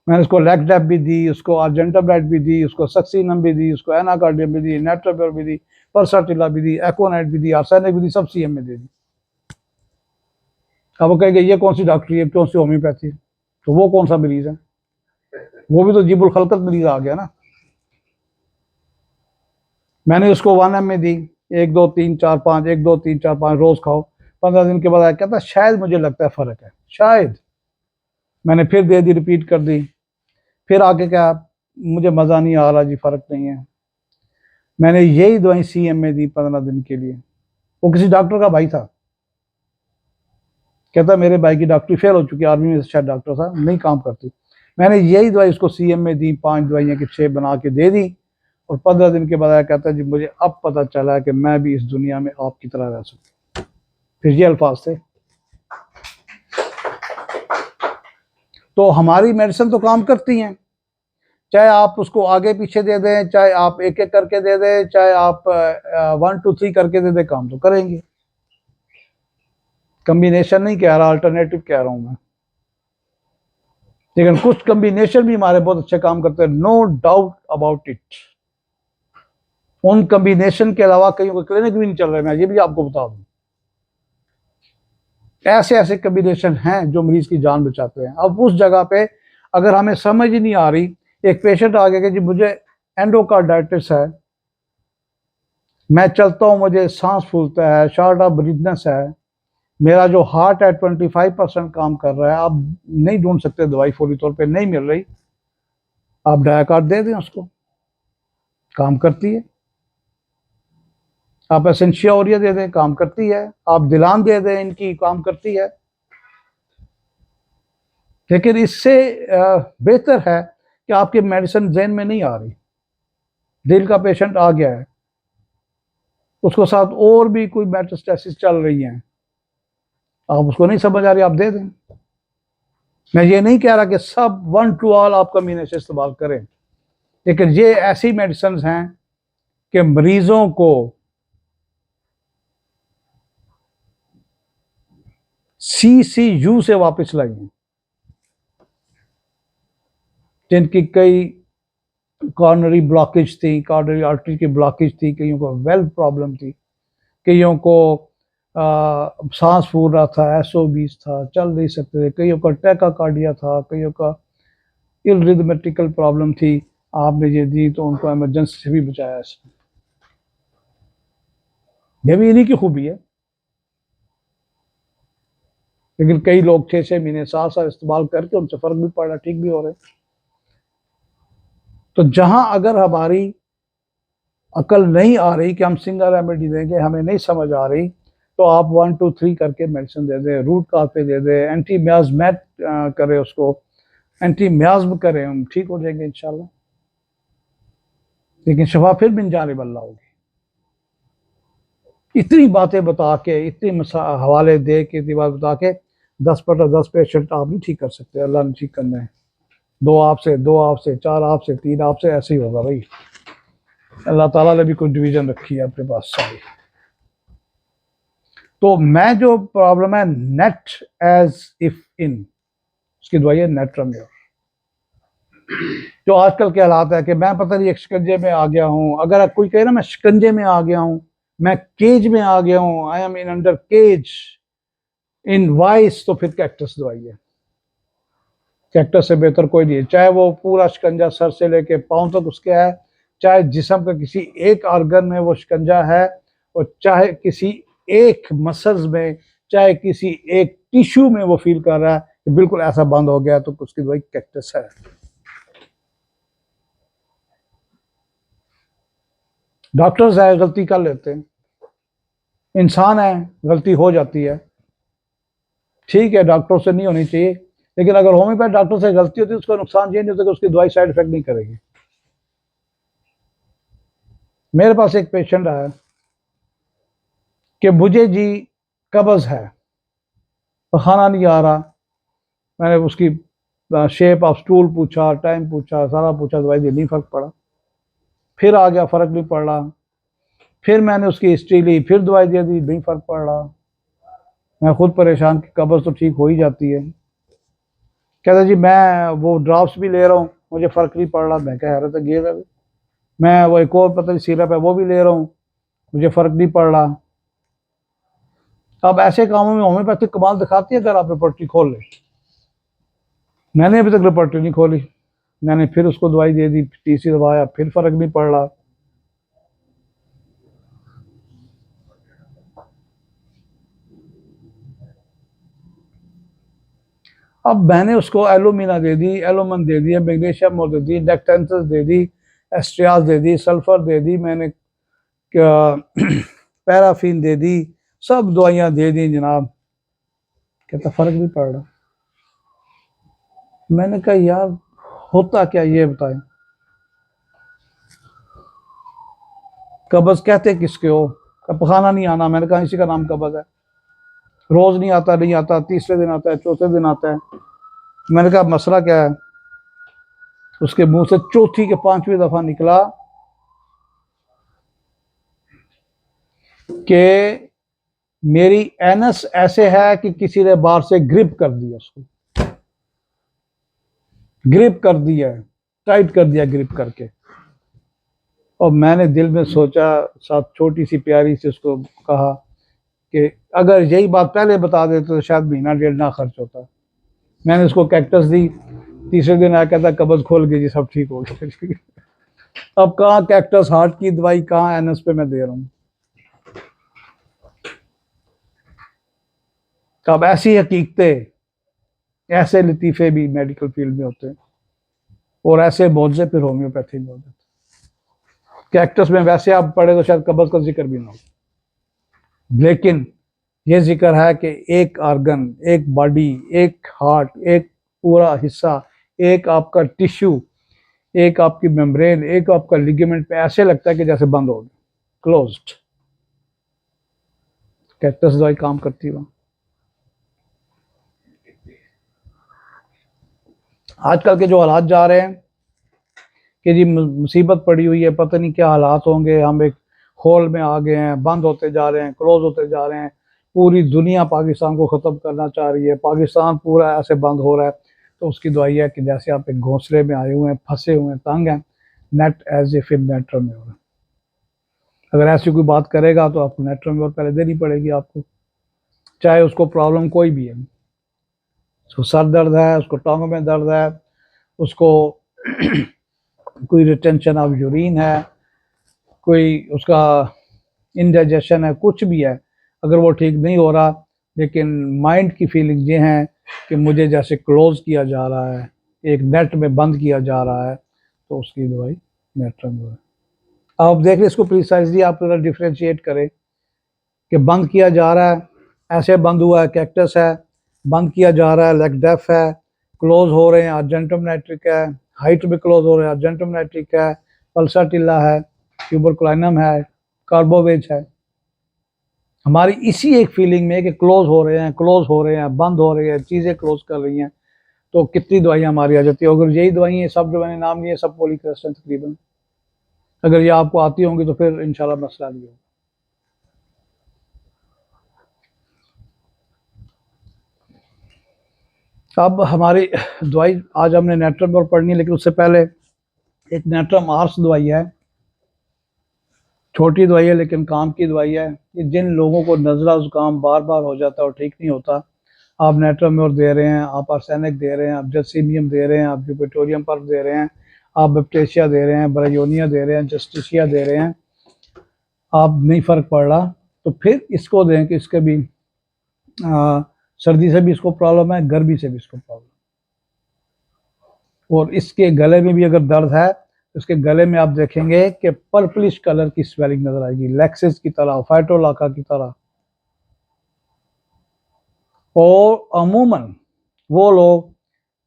मैंने उसको लेक्डेप भी दी, उसको अर्जेंटाब्लाइट भी दी, उसको सक्सीनम भी दी, उसको एनाकार्डियम भी दी, नेट्रोबियर भी दी, परसाटिला भी दी, एकोनाइट भी दी, आर्सेनिक भी दी, सब सीएम में दे दी। अब वो कहेंगे ये कौन सी डॉक्टरी है, कौन सी होम्योपैथी है, तो वो कौन सा मरीज है? वो भी तो जीबुल खलकत मरीज आ गया ना। मैंने उसको 1 एम में दी, 1 2 3 4 5, 1 2 3 4 5 रोज खाओ। 15 दिन के बाद आया, कहता शायद मुझे लगता है फर्क है, शायद। मैंने फिर दे दी, रिपीट कर दी। फिर आके क्या, मुझे मजा नहीं आ रहा जी, फर्क नहीं है। मैंने यही दवाई सीएम में दी 15 दिन के लिए। वो किसी डॉक्टर का भाई था, कहता मेरे भाई की डॉक्टरी फेल हो चुकी, आर्मी में शायद डॉक्टर था, नहीं काम करती। मैंने यही दवाई उसको सीएम में दी, 5 दवाइयाँ की 6 बना के दे दी। और 15 दिन के बाद आया, कहता जी मुझे अब पता चला कि मैं भी इस दुनिया में आपकी तरह रह सकता। फिर ये अल्फाज थे। तो हमारी मेडिसिन तो काम करती हैं, चाहे आप उसको आगे पीछे दे दें, चाहे आप एक एक करके दे दें, चाहे आप 1 2 3 करके दे दें, काम तो करेंगे। कम्बिनेशन नहीं कह रहा, अल्टरनेटिव कह रहा हूं मैं। लेकिन कुछ कम्बिनेशन भी हमारे बहुत अच्छे काम करते हैं, नो डाउट अबाउट इट। उन कम्बिनेशन के अलावा कहीं क्लिनिक भी नहीं चल रहे, मैं ये भी आपको बता दूं। ऐसे ऐसे कम्बिनेशन हैं जो मरीज की जान बचाते हैं। अब उस जगह पे अगर हमें समझ ही नहीं आ रही, एक पेशेंट आ गया कि जी मुझे एंडोकार्डाइटिस है, मैं चलता हूँ मुझे सांस फूलता है, शॉर्ट ऑफ ब्रीथनेस है, मेरा जो हार्ट है 25% काम कर रहा है, आप नहीं ढूंढ सकते, दवाई फौरी तौर पे नहीं मिल रही, आप डायाकार्ड दे दें उसको, काम करती है। आप एसेंशिया ओरिया दे दें, काम करती है। आप दिलान दे दें, इनकी काम करती है। लेकिन इससे बेहतर है कि आपकी मेडिसिन जहन में नहीं आ रही, दिल का पेशेंट आ गया है, उसको साथ और भी कोई मेटास्टेसिस चल रही है, आप उसको नहीं समझ आ रही, आप दे दें। मैं ये नहीं कह रहा कि सब 1 to all आप कम्बिनेशन इस्तेमाल करें, लेकिन ये ऐसी मेडिसिन हैं कि मरीजों को CCU से वापस लाई हैं, जिनकी कई कॉर्नरी ब्लॉकेज थी, कॉर्नरी आर्टरी की ब्लॉकेज थी, कईयों को वेल्व प्रॉब्लम थी, कईयों को सांस फूल रहा था, SO20 था, चल नहीं सकते थे, कईयों का टैकाकार्डिया था, कईयों का इलरिथमेटिकल प्रॉब्लम थी। आपने ये दी तो उनको इमरजेंसी से भी बचाया। ये भी इन्हीं की खूबी है। लेकिन कई लोग 6 6 महीने 7 साल इस्तेमाल करके उनसे फर्क भी पड़ रहा, ठीक भी हो रहे। तो जहां अगर हमारी अकल नहीं आ रही कि हम सिंगल रेमेडी देंगे, हमें नहीं समझ आ रही, तो आप 1 2 3 करके मेडिसिन दे दें, रूट काज पे दे दें, एंटी मियाजमेट करें, उसको एंटी मियाज्म करें, हम ठीक हो जाएंगे इंशाल्लाह। लेकिन शफा फिर बिन जानिब अल्लाह होगी। इतनी बातें बता के, इतनी हवाले दे के, इतनी बात बता के 10 पेशेंट आप नहीं ठीक कर सकते, अल्लाह ने ठीक करना है। दो आपसे, चार आपसे, तीन आपसे, ऐसे ही होगा भाई। अल्लाह ताला ने भी कुछ डिवीजन रखी है अपने पास सारी। तो मैं जो प्रॉब्लम है नेट एज इफ इन, उसकी दवाई है नेट्रम्योर। जो आजकल के हालात है कि मैं पता नहीं एक शिकंजे में आ गया हूँ, अगर कोई कहे ना मैं शिकंजे में आ गया हूँ, मैं केज में आ गया हूँ, I am in under cage in vice, तो फिर कैक्टस दवाई है। कैक्टस से बेहतर कोई नहीं है, चाहे वो पूरा शिकंजा सर से लेके पांव तक उसके है, चाहे जिस्म का किसी एक ऑर्गन में वो शिकंजा है, और चाहे किसी एक मसल्स में, चाहे किसी एक टिश्यू में वो फील कर रहा है कि बिल्कुल ऐसा बंद हो गया, तो उसकी दवाई कैक्टस है। डॉक्टर्स है, गलती कर लेते हैं, इंसान है, गलती हो जाती है, ठीक है, डॉक्टर से नहीं होनी चाहिए, लेकिन अगर होम्योपैथ डॉक्टर से गलती होती है, उसका नुकसान ये नहीं होता कि उसकी दवाई साइड इफेक्ट नहीं करेगी। मेरे पास एक पेशेंट आया कि मुझे जी कब्ज है, खाना नहीं आ रहा, मैंने उसकी शेप ऑफ स्टूल पूछा, टाइम पूछा, सारा पूछा, दवाई दी, नहीं फर्क पड़ा। फिर आ गया, फर्क नहीं पड़ रहा, फिर मैंने उसकी हिस्ट्री ली, फिर दवाई दे दी, नहीं फर्क पड़ रहा। मैं खुद परेशान कि कब्ज तो ठीक हो ही जाती है। कहता जी मैं वो ड्रॉप्स भी ले रहा हूँ, मुझे फर्क नहीं पड़ रहा। मैं कह रहा था ये है, मैं वो एक और पता नहीं सिरप है वो भी ले रहा हूँ, मुझे फर्क नहीं पड़ रहा। अब ऐसे कामों में होम्योपैथी कमाल दिखाती है अगर आप रिपोर्टरी खोल ले। मैंने अभी तक रिपोर्टरी नहीं खोली, मैंने फिर उसको दवाई दे दी, तीसरी दवाया, फिर फर्क नहीं पड़ रहा। अब मैंने उसको एलोमिना दे दी, एलोमन दे दिया, मैग्नीशियम मोर दे दी, डेक्टेंसस दे दी, एस्ट्रियाज दे दी, सल्फर दे दी, मैंने पैराफिन दे दी, सब दवाइयां दे दी जनाब। कहता फर्क नहीं पड़ रहा। मैंने कहा यार होता क्या ये बताएं, कब्ज कहते किसके हो? पखाना नहीं आना, मैंने कहा इसी का नाम कब्ज है, रोज नहीं आता, नहीं आता, तीसरे दिन आता है, चौथे दिन आता है। मैंने कहा मसला क्या है? उसके मुंह से चौथी के पांचवी दफा निकला कि मेरी एनस ऐसे है कि किसी ने बाहर से ग्रिप कर दिया, उसको ग्रिप कर दिया, टाइट कर दिया ग्रिप करके। और मैंने दिल में सोचा, साथ छोटी सी प्यारी सी उसको कहा कि अगर यही बात पहले बता देते तो शायद महीना डेढ़ ना खर्च होता। मैंने उसको कैक्टस दी, तीसरे दिन आया कहता कब्ज खोल गई जी, सब ठीक हो गया। अब कहाँ कैक्टस हार्ट की दवाई, कहाँ एनएस पे मैं दे रहा हूँ। अब ऐसी हकीकतें, ऐसे लतीफ़े भी मेडिकल फील्ड में होते हैं, और ऐसे मौजे फिर होम्योपैथी में होते हैं। कैक्टस में वैसे आप पढ़े तो शायद कब्ज का जिक्र भी ना हो, लेकिन ये जिक्र है कि एक ऑर्गन, एक बॉडी, एक हार्ट, एक पूरा हिस्सा, एक आपका टिश्यू, एक आपकी मेम्ब्रेन, एक आपका लिगामेंट पे ऐसे लगता है कि जैसे बंद हो गया, क्लोज्ड। कैक्टस दवाई काम करती है। आजकल के जो हालात जा रहे हैं कि जी मुसीबत पड़ी हुई है, पता नहीं क्या हालात होंगे, हम एक होल में आ गए हैं, बंद होते जा रहे हैं, क्लोज होते जा रहे हैं, पूरी दुनिया पाकिस्तान को ख़त्म करना चाह रही है, पाकिस्तान पूरा ऐसे बंद हो रहा है। तो उसकी दवाई है कि जैसे आप एक घोंसले में आए हुए हैं, फंसे हुए हैं, तंग हैं, नेट एज ए फिर नेट्रम्योर। अगर ऐसी कोई बात करेगा तो आपको नेट्रम्योर पहले देनी पड़ेगी आपको, चाहे उसको प्रॉब्लम कोई भी है। उसको सर दर्द है, उसको टांगों में दर्द है, उसको कोई रिटेंशन ऑफ यूरिन है, कोई उसका इंडाइजेशन है, कुछ भी है, अगर वो ठीक नहीं हो रहा, लेकिन माइंड की फीलिंग ये है कि मुझे जैसे क्लोज किया जा रहा है, एक नेट में बंद किया जा रहा है, तो उसकी दवाई नेट्रम्योर है। आप देख लें इसको प्रिसाइजली, आप थोड़ा डिफ्रेंशिएट करें कि बंद किया जा रहा है, ऐसे बंद हुआ है, कैक्टस है, बंद किया जा रहा है, लेग डेफ है, क्लोज हो रहे हैं, अर्जेंटम नाइट्रिक है, हाइट में क्लोज हो रहे हैं, अर्जेंटम नाइट्रिक है, पल्साटिल्ला है, ट्यूबरकुलाइनम है, कार्बोवेज है। हमारी इसी एक फीलिंग में कि क्लोज हो रहे हैं, क्लोज हो रहे हैं, बंद हो रहे हैं, चीज़ें क्लोज कर रही हैं, तो कितनी दवाइयाँ हमारी आ जाती है। अगर यही दवाइयाँ सब जो मैंने नाम लिए सब पॉलीक्रेस्ट हैं तकरीबन, अगर ये आपको आती होंगी तो फिर इंशाल्लाह मसला नहीं होगा। अब हमारी दवाई आज हमने नेट्रम और पढ़नी है, लेकिन उससे पहले एक नेट्रम आर्स दवाई है, छोटी दवाई है लेकिन काम की दवाई है। कि जिन लोगों को नज़ला जुकाम बार बार हो जाता है और ठीक नहीं होता, आप नेट्राम्योर दे रहे हैं, आप आर्सेनिक दे रहे हैं, आप जसीमियम दे रहे हैं, आप यूपेटोरियम पर्फ दे रहे हैं, आप बैप्टेशिया दे रहे हैं, ब्रायोनिया दे रहे हैं, जस्टिशिया दे रहे हैं, आप नहीं फ़र्क पड़ रहा, तो फिर इसको दें कि इसके भी सर्दी से भी इसको प्रॉब्लम है, गर्मी से भी इसको प्रॉब्लम, और इसके गले में भी अगर दर्द है तो इसके गले में आप देखेंगे कि पर्पलिश कलर की स्वेलिंग नजर आएगी, लैक्सिस की तरह, फाइटोलाका की तरह। और अमूमन वो लोग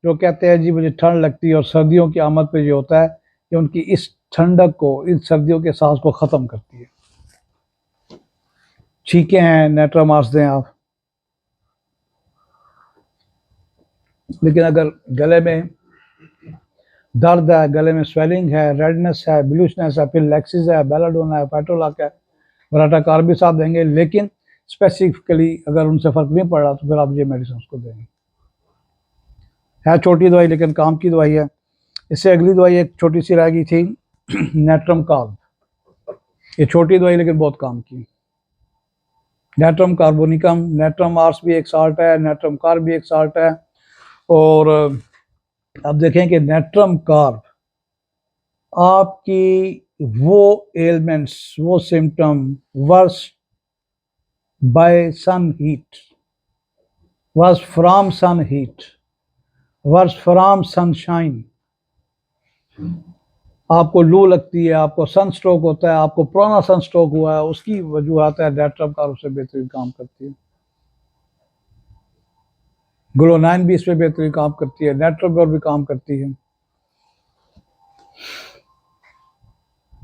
जो कहते हैं जी मुझे ठंड लगती है, और सर्दियों की आमद पे ये होता है कि उनकी इस ठंडक को, इन सर्दियों के सांस को ख़त्म करती है। छींके हैं, नेट्रामार्स दें आप, लेकिन अगर गले में दर्द है, गले में स्वेलिंग है, रेडनेस है, ब्लूशनेस है, फिर लैक्सिस है, बेलाडोना है, फाइटोलाका है, वराटाकार भी साथ देंगे, लेकिन स्पेसिफिकली अगर उनसे फ़र्क नहीं पड़ रहा तो फिर आप ये मेडिसिन उसको देंगे। है छोटी दवाई लेकिन काम की दवाई है। इससे अगली दवाई एक छोटी सी रह गई थी, नेट्रम कार्ब। ये छोटी दवाई लेकिन बहुत काम की। नेट्रम कार्बोनिकम, नेट्रम आर्स भी एक साल्ट है, नेट्रम कार्ब भी एक साल्ट है। और अब देखें कि नेट्रम कार्ब आपकी वो एलिमेंट्स, वो symptom worse by sun heat, worse from sun heat, worse from sunshine. आपको लू लगती है, आपको सन स्ट्रोक होता है, आपको पुराना सन स्ट्रोक हुआ है, उसकी वजूहत है नेट्रम कार्ब उससे बेहतरीन काम करती है। ग्लोनाइन भी इसमें बेहतरीन काम करती है, नेट्रम कार्ब भी काम करती है,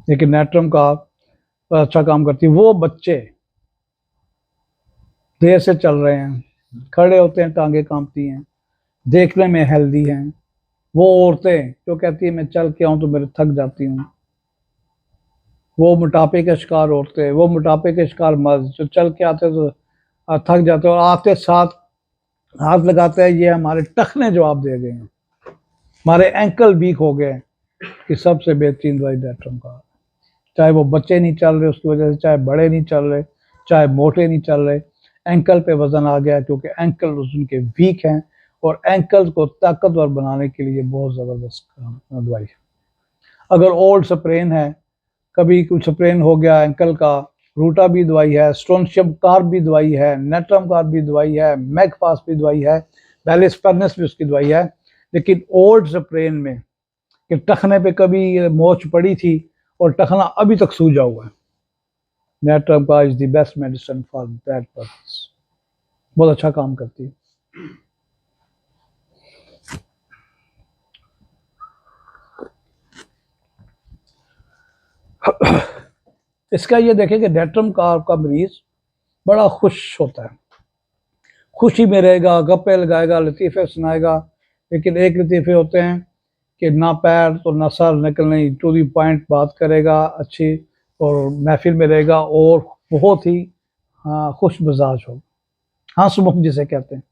लेकिन नेट्रम कार्ब अच्छा काम करती है। वो बच्चे देर से चल रहे हैं, खड़े होते हैं टांगे कांपती हैं, देखने में हेल्दी हैं, वो औरतें जो कहती है मैं चल के आऊँ तो मेरे थक जाती हूँ, वो मोटापे के शिकार औरतें, वो मोटापे के शिकार मर्द जो चल के आते तो थक जाते हैं, और आते साथ हाथ लगाते हैं, ये हमारे टखने जवाब दे गए हैं, हमारे एंकल वीक हो गए, कि सबसे बेहतरीन दवाई नेट्रम कार्ब। चाहे वो बच्चे नहीं चल रहे उसकी वजह से, चाहे बड़े नहीं चल रहे, चाहे मोटे नहीं चल रहे, एंकल पे वजन आ गया क्योंकि एंकल उनके वीक हैं, और एंकल को ताकतवर बनाने के लिए बहुत ज़बरदस्त दवाई है। अगर ओल्ड स्प्रेन है, कभी कुछ स्प्रेन हो गया एंकल का, रूटा भी दवाई है, स्ट्रोंशियम कार्ब भी दवाई है, नेट्रम कार्ब भी दवाई है, मैगफास भी दवाई है, वेलिस्पर्नस भी उसकी दवाई है। लेकिन ओल्ड स्प्रेन में कि टखने पे कभी मोच पड़ी थी और टखना अभी तक सूजा हुआ है, natrum carb is the best medicine for that purpose, बहुत अच्छा काम करती है। इसका ये देखें कि नेट्रम कार्ब का मरीज बड़ा खुश होता है, खुशी में रहेगा, गप्पे लगाएगा, लतीफ़े सुनाएगा, लेकिन एक लतीफ़े होते हैं कि ना पैर तो ना सर, निकलने टू दी पॉइंट बात करेगा अच्छी, और महफिल में रहेगा, और बहुत ही खुश मिजाज हो, हंसमुख जिसे कहते हैं।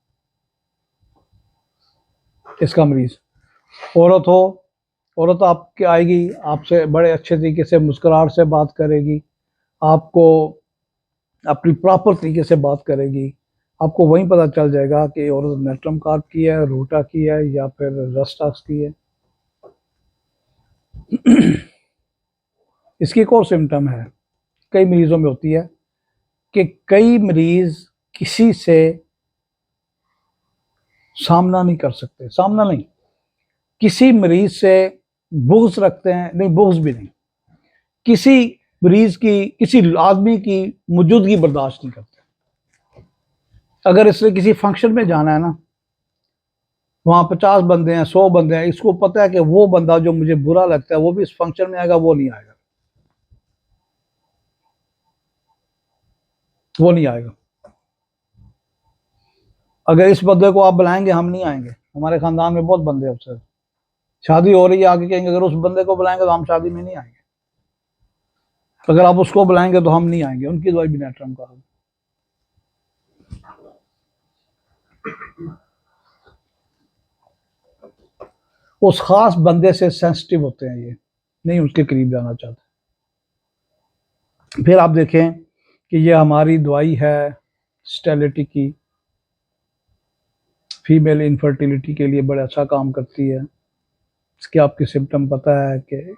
इसका मरीज औरत हो, औरत आपके आएगी, आपसे बड़े अच्छे तरीके से मुस्कुराहट से बात करेगी, आपको अपनी प्रॉपर तरीके से बात करेगी, आपको वहीं पता चल जाएगा कि औरत नेट्रम कार्ब की है, रूटा की है, या फिर रस्टाक्स की है। इसकी एक और सिम्टम है, कई मरीजों में होती है कि कई मरीज किसी से सामना नहीं कर सकते, सामना नहीं, किसी मरीज से बुग़्ज़ रखते हैं, नहीं बुग़्ज़ भी नहीं, किसी मरीज की, किसी आदमी की मौजूदगी बर्दाश्त नहीं करते। अगर इसने किसी फंक्शन में जाना है ना, वहाँ 50 बंदे हैं, 100 बंदे हैं, इसको पता है कि वो बंदा जो मुझे बुरा लगता है वो भी इस फंक्शन में आएगा, वो नहीं आएगा। वो नहीं आएगा। अगर इस बंदे को आप बुलाएंगे, हम नहीं आएंगे। हमारे खानदान में बहुत बंदे अफसर, शादी हो रही है, आगे कहेंगे अगर उस बंदे को बुलाएंगे तो हम शादी में नहीं आएंगे, अगर आप उसको बुलाएंगे तो हम नहीं आएंगे। उनकी दवाई भी नेटरम का। उस खास बंदे से सेंसिटिव होते हैं ये, नहीं उसके करीब जाना चाहते। फिर आप देखें कि ये हमारी दवाई है स्टेरिलिटी की, फीमेल इनफर्टिलिटी के लिए बड़ा अच्छा काम करती है। इसके आपके सिम्टम पता है कि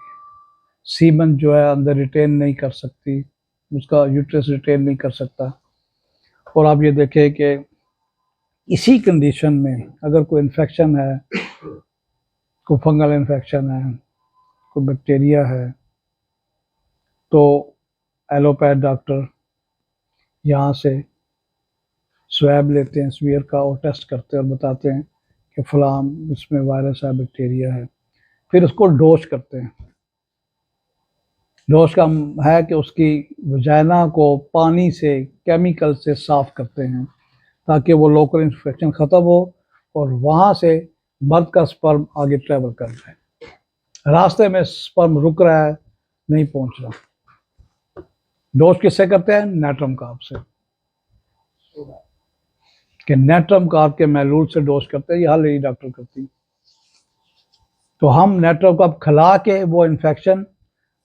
सीमन जो है अंदर रिटेन नहीं कर सकती, उसका यूट्रस रिटेन नहीं कर सकता। और आप ये देखें कि इसी कंडीशन में अगर कोई इन्फेक्शन है, कोई फंगल इन्फेक्शन है, कोई बैक्टीरिया है, तो एलोपैथ डॉक्टर यहाँ से स्वैब लेते हैं स्वीयर का और टेस्ट करते हैं और बताते हैं कि फलां इसमें वायरस है, बैक्टीरिया है। फिर उसको डोज करते हैं। डोज का है कि उसकी वजाइना को पानी से, केमिकल से साफ करते हैं ताकि वो लोकल इन्फेक्शन ख़त्म हो और वहाँ से मर्द का स्पर्म आगे ट्रेवल कर जाए। रास्ते में स्पर्म रुक रहा है, नहीं पहुँच रहा। डोज किससे करते हैं? नेट्रम कार्ब से। कि नेट्रम कार्ब के मैलूल से डोज करते हैं, ये हर लेडी डॉक्टर करती है। तो हम नेट्रम कार्ब खिला के वो इन्फेक्शन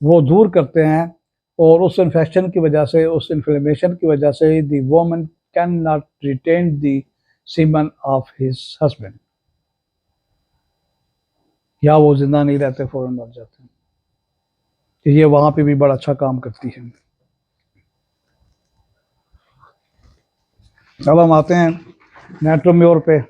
वो दूर करते हैं, और उस इन्फेक्शन की वजह से, उस इन्फ्लेमेशन की वजह से the woman can not retain the semen of his husband, या वो जिंदा नहीं रहते, फौरन मर जाते हैं। तो ये वहाँ पे भी बड़ा अच्छा काम करती है। अब हम आते हैं नेट्रोम्योर पे।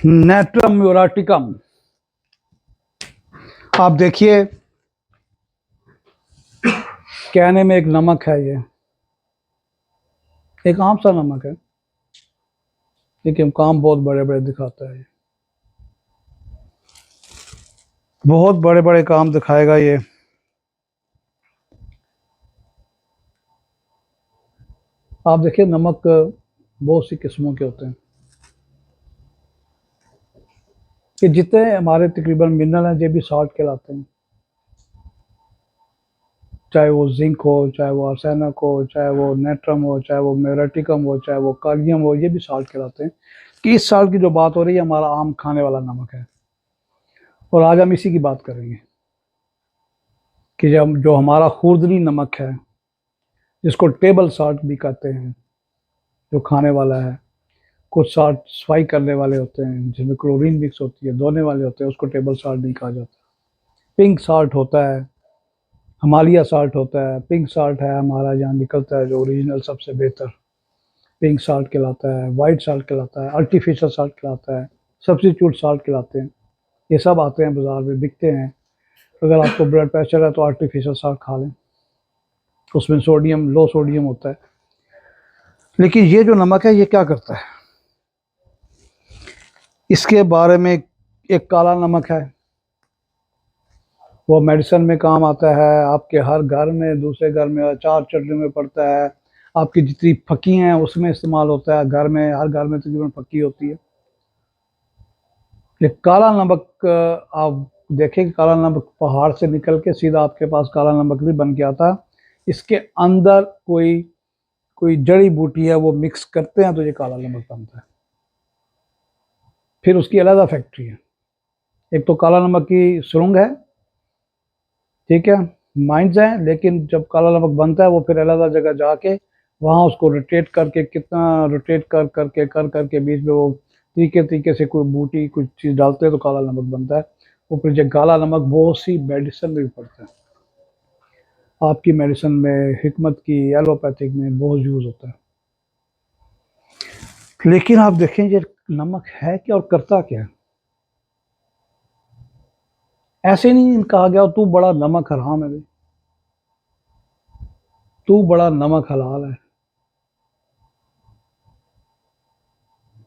नेट्रम म्यूराटिकम, आप देखिए कहने में एक नमक है, ये एक आम सा नमक है, लेकिन काम बहुत बड़े बड़े दिखाता है। बहुत बड़े बड़े काम दिखाएगा ये। आप देखिए नमक बहुत सी किस्मों के होते हैं, कि जितने हमारे तकरीबन मिनरल हैं ये भी साल्ट कहलाते हैं। चाहे वो जिंक हो, चाहे वो आर्सेनिक हो, चाहे वो नेट्रम हो, चाहे वो म्यूरेटिकम हो, चाहे वो कालियम हो, ये भी साल्ट कहलाते हैं। कि इस साल्ट की जो बात हो रही है हमारा आम खाने वाला नमक है, और आज हम इसी की बात करेंगे कि जब जो हमारा खुरदरी नमक है, जिसको टेबल साल्ट भी कहते हैं, जो खाने वाला है। कुछ साल्ट सफाई करने वाले होते हैं जिसमें क्लोरीन मिक्स होती है, धोने वाले होते हैं, उसको टेबल साल्ट नहीं कहा जाता। पिंक साल्ट होता है, हिमालय साल्ट होता है। पिंक साल्ट है हमारा यहाँ निकलता है जो ओरिजिनल सबसे बेहतर, पिंक साल्ट कहलाता है, वाइट साल्ट कहलाता है, आर्टिफिशियल साल्ट कहलाता है, सब्स्टिट्यूट साल्ट कहलाते हैं। ये सब आते हैं बाज़ार में, बिकते हैं। अगर आपको ब्लड प्रेशर है तो आर्टिफिशियल साल्ट खा लें, उसमें सोडियम, लो सोडियम होता है। लेकिन ये जो नमक है ये क्या करता है, इसके बारे में एक काला नमक है, वो मेडिसिन में काम आता है। आपके हर घर में, दूसरे घर में, अचार चटनी में पड़ता है। आपकी जितनी फक्की हैं उसमें इस्तेमाल होता है। घर में, हर घर में तकरीबन फक्की होती है। ये काला नमक आप देखें कि काला नमक पहाड़ से निकल के सीधा आपके पास काला नमक भी बन के आता है। इसके अंदर कोई कोई जड़ी बूटी है वो मिक्स करते हैं तो ये काला नमक बनता है। फिर उसकी अलग फैक्ट्री है। एक तो काला नमक की सुरंग है, ठीक है, माइंस हैं, लेकिन जब काला नमक बनता है वो फिर अलग जगह जाके वहाँ उसको रोटेट करके, कितना रोटेट कर करके बीच में वो तरीके तरीके से कोई बूटी कुछ चीज़ डालते हैं तो काला नमक बनता है। वो फिर जो काला नमक बहुत सी मेडिसिन में भी पड़ता है। आपकी मेडिसिन में, हिकमत की, एलोपैथिक में बहुत यूज़ होता है। लेकिन आप देखें ये नमक है क्या और करता क्या है। ऐसे नहीं कहा गया तू बड़ा नमक हराम है भाई, तू बड़ा नमक हलाल है।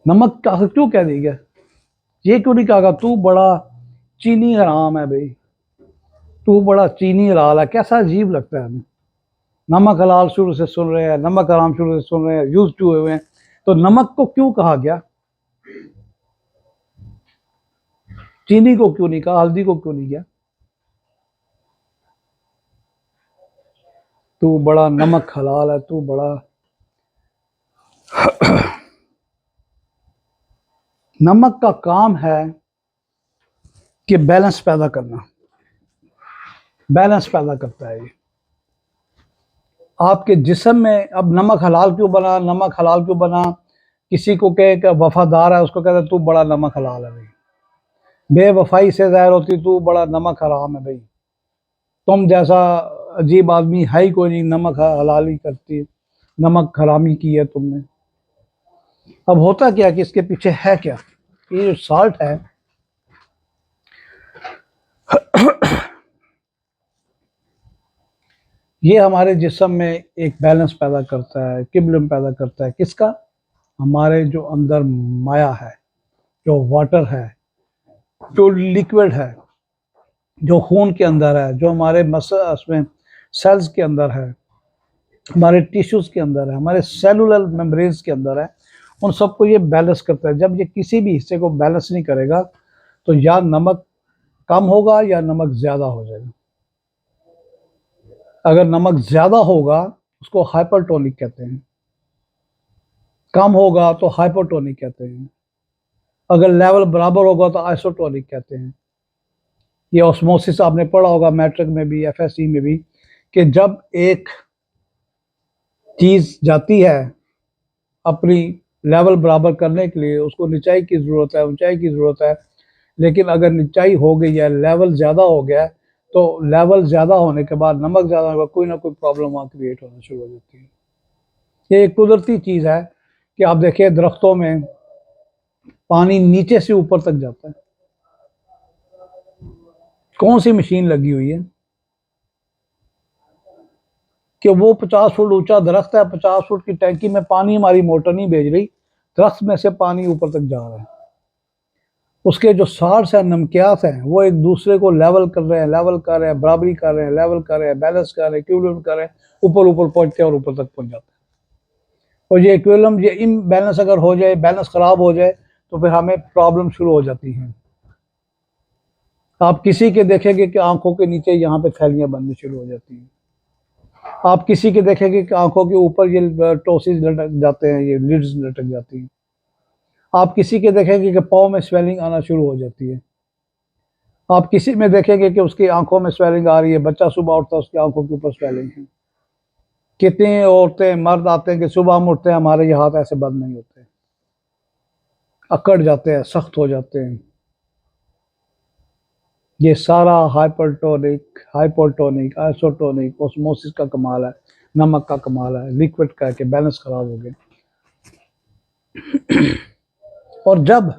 नमक का क्यों कह दिया गया? ये क्यों नहीं कहा गया तू बड़ा चीनी हराम है भाई, तू बड़ा चीनी हलाल है? कैसा अजीब लगता है हमें। नमक हलाल शुरू से सुन रहे हैं, नमक हराम शुरू से सुन रहे हैं, यूज टू हुए हैं, तो नमक को क्यों कहा गया? चीनी को क्यों नहीं कहा, हल्दी को क्यों नहीं किया? तू बड़ा नमक हलाल है, तू बड़ा। नमक का काम है कि बैलेंस पैदा करना, बैलेंस पैदा करता है ये आपके जिस्म में। अब नमक हलाल क्यों बना, नमक हलाल क्यों बना? किसी को कहे कि वफादार है, उसको कहते तू बड़ा नमक हलाल है भाई। बेवफाई से जाहिर होती तू बड़ा नमक हराम है भाई। तुम जैसा अजीब आदमी है ही कोई नहीं, नमक हलाली करती है, नमक हरामी की है तुमने। अब होता क्या कि इसके पीछे है क्या? ये जो साल्ट है, ये हमारे जिस्म में एक बैलेंस पैदा करता है, किबलम पैदा करता है। किसका? हमारे जो अंदर माया है, जो वाटर है, जो लिक्विड है, जो खून के अंदर है, जो हमारे मसल्स में सेल्स के अंदर है, हमारे टिश्यूज के अंदर है, हमारे सेलुलर मेम्ब्रेन्स के अंदर है, उन सबको ये बैलेंस करता है। जब ये किसी भी हिस्से को बैलेंस नहीं करेगा तो या नमक कम होगा या नमक ज़्यादा हो जाएगा। अगर नमक ज़्यादा होगा उसको हाइपरटोनिक कहते हैं, कम होगा तो हाइपोटोनिक कहते हैं, अगर लेवल बराबर होगा तो आइसोटोनिक कहते हैं। ये ऑस्मोसिस आपने पढ़ा होगा मैट्रिक में भी, एफएससी में भी, कि जब एक चीज़ जाती है अपनी लेवल बराबर करने के लिए, उसको निचाई की ज़रूरत है, ऊंचाई की ज़रूरत है, लेकिन अगर निचाई हो गई है, लेवल ज़्यादा हो गया है, तो लेवल ज़्यादा होने के बाद नमक ज़्यादा होगा, कोई ना कोई प्रॉब्लम वहाँ क्रिएट होना शुरू हो जाती है। ये एक कुदरती चीज़ है कि आप देखिए दरख्तों में पानी नीचे से ऊपर तक जाता है। कौन सी मशीन लगी हुई है कि वो 50 फुट ऊंचा दरख्त है, 50 फुट की टैंकी में पानी हमारी मोटर नहीं भेज रही, दरख्त में से पानी ऊपर तक जा रहा है। उसके जो सार्स हैं, नमकियात हैं, वो एक दूसरे को लेवल कर रहे हैं, लेवल कर रहे हैं, बराबरी कर रहे हैं, लेवल कर रहे हैं, बैलेंस कर रहे हैं, इक्विलिब्रियम कर रहे हैं, ऊपर ऊपर पहुंचते हैं और ऊपर तक पहुंच जाते हैं। और ये इक्विलिब्रियम, ये इम्बैलेंस अगर हो जाए, बैलेंस खराब हो जाए, तो फिर हमें प्रॉब्लम शुरू हो जाती है। आप किसी के देखेंगे कि आंखों के नीचे यहाँ पे थैलियां बननी शुरू हो जाती हैं। आप किसी के देखेंगे कि आंखों के ऊपर ये टोसिस लटक जाते हैं, ये लिड्स लटक जाती हैं। आप किसी के देखेंगे कि पाँव में स्वेलिंग आना शुरू हो जाती है। आप किसी में देखेंगे कि उसकी आंखों में स्वेलिंग आ रही है, बच्चा सुबह उठता है उसकी आंखों के ऊपर स्वेलिंग है। कितनी औरतें मर्द आते हैं कि सुबह हम उठते हैं हमारे ये हाथ ऐसे बंद नहीं होते, अकड़ जाते हैं, सख्त हो जाते हैं। ये सारा हाइपरटोनिक, हाइपोटोनिक, आइसोटोनिक, ऑस्मोसिस का कमाल है, नमक का कमाल है, लिक्विड का के बैलेंस खराब हो गए। और जब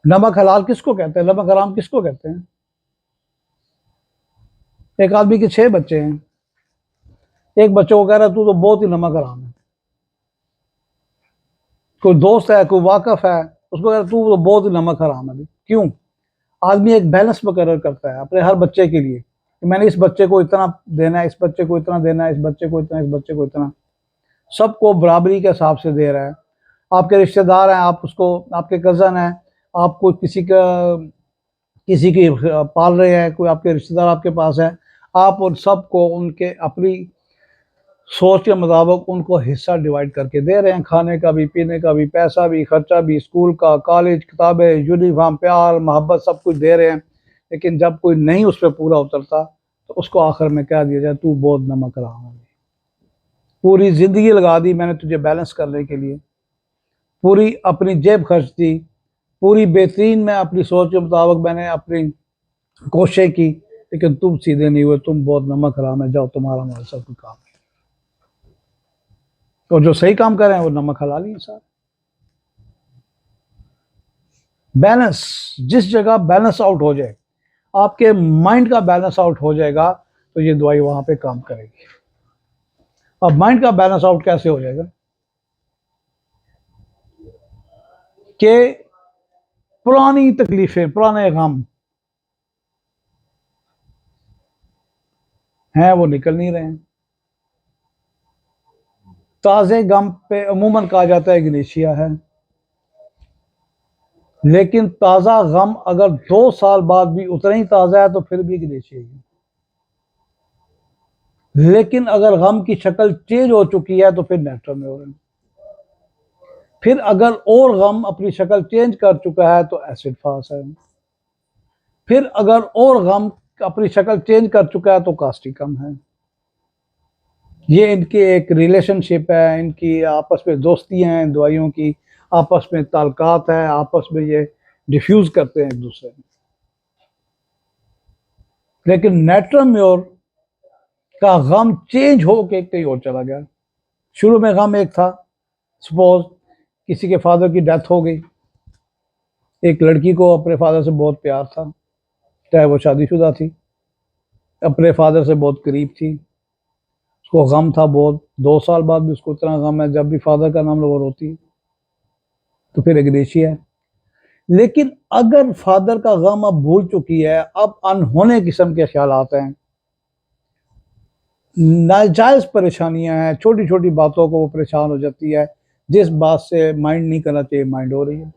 नमक हलाल किसको कहते हैं, नमक हराम किसको कहते हैं? एक आदमी के 6 बच्चे हैं, एक बच्चे को कह रहा है तू तो बहुत ही नमक हराम है। कोई दोस्त है, कोई वाकफ है, उसको कह रहा तू तो बहुत ही नमक हराम है। क्यों? आदमी एक बैलेंस मुकर्रर करता है अपने हर बच्चे के लिए कि मैंने इस बच्चे को इतना देना है, इस बच्चे को इतना देना है, इस बच्चे को इतना, इस बच्चे को इतना, सबको बराबरी के हिसाब से दे रहा है। आपके रिश्तेदार हैं, आप उसको, आपके कज़न हैं, आपको किसी की पाल रहे हैं, कोई आपके रिश्तेदार आपके पास है, आप उन सबको उनके अपनी सोच के मुताबिक उनको हिस्सा डिवाइड करके दे रहे हैं, खाने का भी, पीने का भी, पैसा भी, खर्चा भी, स्कूल का, कॉलेज, किताबें, यूनिफॉर्म, प्यार मोहब्बत, सब कुछ दे रहे हैं। लेकिन जब कोई नहीं उस पर पूरा उतरता तो उसको आखिर में कह दिया जाए तू बहुत नमक रहा है। पूरी ज़िंदगी लगा दी मैंने तुझे बैलेंस करने के लिए, पूरी अपनी जेब खर्च दी, पूरी बेहतरीन मैं अपनी सोच के मुताबिक मैंने अपनी कोशिश की, लेकिन तुम सीधे नहीं हुए, तुम बहुत नमक हराम है, जाओ तुम्हारा हमारा सब कुछ काम है। और जो सही काम कर रहे हैं वो नमक हलाल ही है साहब। बैलेंस, जिस जगह बैलेंस आउट हो जाए, आपके माइंड का बैलेंस आउट हो जाएगा, तो ये दवाई वहां पे काम करेगी। अब माइंड का बैलेंस आउट कैसे हो जाएगा कि पुरानी तकलीफें, पुराने गम हैं वो निकल नहीं रहे हैं। ताज़े गम पे अमूमन कहा जाता है ग्लेशिया है, लेकिन ताज़ा गम अगर 2 साल बाद भी उतना ही ताज़ा है तो फिर भी ग्लेशिया ही। लेकिन अगर गम की शक्ल चेंज हो चुकी है तो फिर नेट्रम में हो रहे हैं। फिर अगर और गम अपनी शक्ल चेंज कर चुका है तो एसिड फास है। फिर अगर और गम अपनी शक्ल चेंज कर चुका है तो कास्टिकम है। ये इनकी एक रिलेशनशिप है, इनकी आपस में दोस्ती हैं, दवाइयों की आपस में ताल्लुकात है, आपस में ये डिफ्यूज करते हैं एक दूसरे में। लेकिन नेट्राम्योर का गम चेंज हो के कहीं और चला गया। शुरू में गम एक था, सपोज किसी के फादर की डेथ हो गई, एक लड़की को अपने फादर से बहुत प्यार था, चाहे वो शादीशुदा थी, अपने फादर से बहुत करीब थी, उसको गम था बहुत, 2 साल बाद भी उसको इतना गम है, जब भी फादर का नाम लो वो रोती है, तो फिर एग्रेशिया है। लेकिन अगर फादर का गम अब भूल चुकी है, अब अनहोने किस्म के ख्याल आते हैं, नाजायज परेशानियां हैं, छोटी छोटी बातों को वो परेशान हो जाती है, जिस बात से माइंड नहीं करना चाहिए माइंड हो रही है,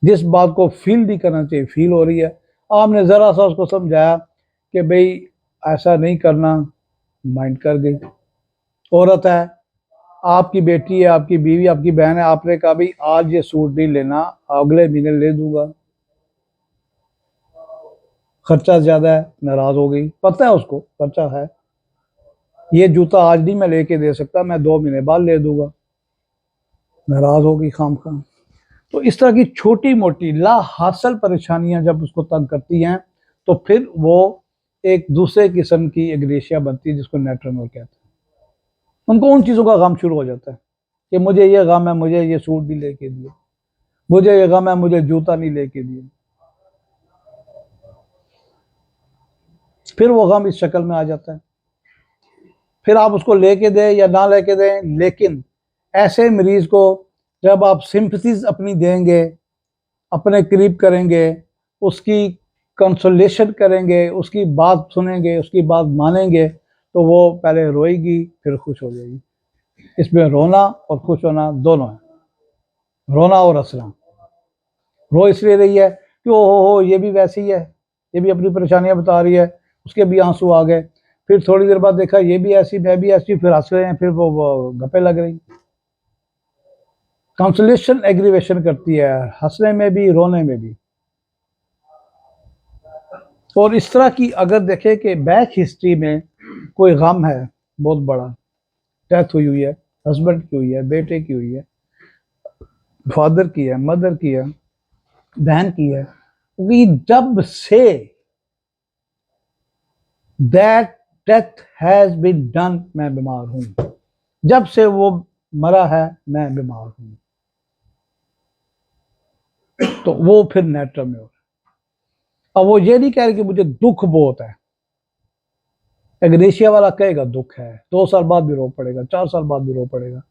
जिस बात को फील नहीं करना चाहिए फील हो रही है। आपने ज़रा सा उसको समझाया कि भाई ऐसा नहीं करना, माइंड कर गई। औरत है, आपकी बेटी है, आपकी बीवी, आपकी बहन है, आपने कहा भाई आज ये सूट नहीं लेना, अगले महीने ले दूंगा, खर्चा ज़्यादा है, नाराज़ हो गई, पता है उसको खर्चा है, ये जूता आज नहीं मैं लेके दे सकता, मैं 2 महीने बाद ले दूंगा, नाराज़ हो गई खाम खाम। तो इस तरह की छोटी मोटी ला हासिल परेशानियां जब उसको तंग करती हैं, तो फिर वो एक दूसरे किस्म की एग्रेशिया बनती है, जिसको नेट्रमोर कहते हैं। उनको उन चीज़ों का गम शुरू हो जाता है कि मुझे ये गम है, मुझे ये सूट नहीं लेके दिए, मुझे ये गम है, मुझे जूता नहीं लेके दिए। फिर वो गम इस शक्ल में आ जाता है, फिर आप उसको लेके दें या ना लेके दें, लेकिन ऐसे मरीज को जब आप सिंपथीज अपनी देंगे, अपने करीब करेंगे, उसकी कंसोलेशन करेंगे, उसकी बात सुनेंगे, उसकी बात मानेंगे, तो वो पहले रोएगी फिर खुश हो जाएगी। इसमें रोना और खुश होना दोनों है, रोना और हंसना। रो इसलिए रही है कि ओ हो ये भी वैसी है, ये भी अपनी परेशानियां बता रही है, उसके भी आंसू आ गए। फिर थोड़ी देर बाद देखा ये भी ऐसी, मैं भी ऐसी, फिर हंस रहे हैं, फिर वो गप्पे लग रही। कंसोलेशन एग्रीवेशन करती है, हंसने में भी रोने में भी। और इस तरह की अगर देखें कि बैक हिस्ट्री में कोई गम है बहुत बड़ा, डेथ हुई है, हस्बैंड की हुई है, बेटे की हुई है, फादर की है, मदर की है, बहन की है, क्योंकि जब से that death has been done, मैं बीमार हूं, जब से वो मरा है मैं बीमार हूं, तो वो फिर नेट्रम में हो। अब वो ये नहीं कह रहे कि मुझे दुख बहुत है, एग्रेशिया वाला कहेगा दुख है, 2 साल बाद भी रो पड़ेगा, 4 साल बाद भी रो पड़ेगा।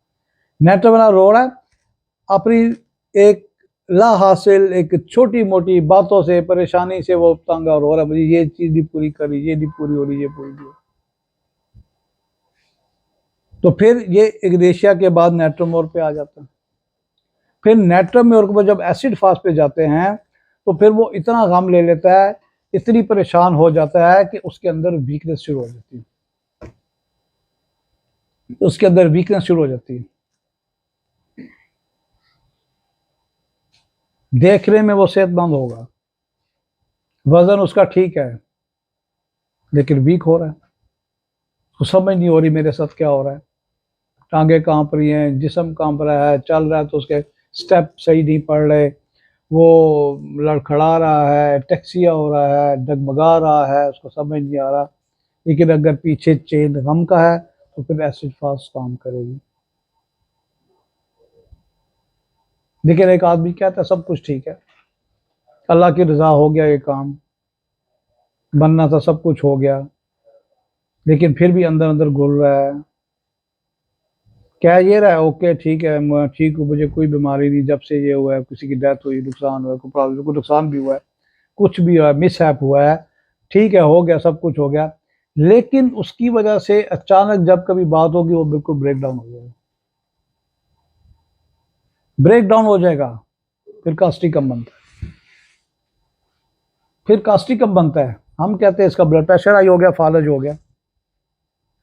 नेट्रम वाला रो रहा है अपनी एक ला हासिल, एक छोटी मोटी बातों से, परेशानी से वो तंग और हो रहा है, मुझे ये चीज नहीं पूरी करी, ये नहीं पूरी हो रही, ये पूरी नहीं। तो फिर ये एग्रेशिया के बाद नेट्रोमोर पे आ जाता है। फिर नेट्रोमोर को जब एसिड फास्ट पे जाते हैं, तो फिर वो इतना गम ले लेता है, इतनी परेशान हो जाता है कि उसके अंदर वीकनेस शुरू हो जाती है, उसके अंदर वीकनेस शुरू हो जाती है। देखने में वो सेहतमंद होगा, वजन उसका ठीक है, लेकिन वीक हो रहा है, उसको समझ नहीं हो रही मेरे साथ क्या हो रहा है, टांगे कांप रही हैं, जिस्म कांप रहा है, चल रहा है तो उसके स्टेप सही नहीं पड़ रहे, वो लड़खड़ा रहा है, टैक्सिया हो रहा है, डगमगा रहा है, उसको समझ नहीं आ रहा। लेकिन अगर पीछे चेन गम का है तो फिर एसिड फास्ट काम करेगी। लेकिन एक आदमी कहता है सब कुछ ठीक है, अल्लाह की रजा हो गया, ये काम बनना था, सब कुछ हो गया, लेकिन फिर भी अंदर अंदर घुल रहा है, कह ये रहा है ओके ठीक है, मैं ठीक हूँ, मुझे कोई बीमारी नहीं, जब से ये हुआ है, किसी की डेथ हुई, नुकसान हुआ, कोई प्रॉब्लम, कोई नुकसान भी हुआ है, कुछ भी हुआ है, मिस हैप हुआ है, ठीक है, हो गया, सब कुछ हो गया, लेकिन उसकी वजह से अचानक जब कभी बात होगी वो बिल्कुल ब्रेक डाउन हो जाएगा, ब्रेक डाउन हो जाएगा, फिर कास्टिक कम बनता है, फिर कास्टिक कम बनता है, हम कहते हैं इसका ब्लड प्रेशर हाई हो गया, फालज हो गया,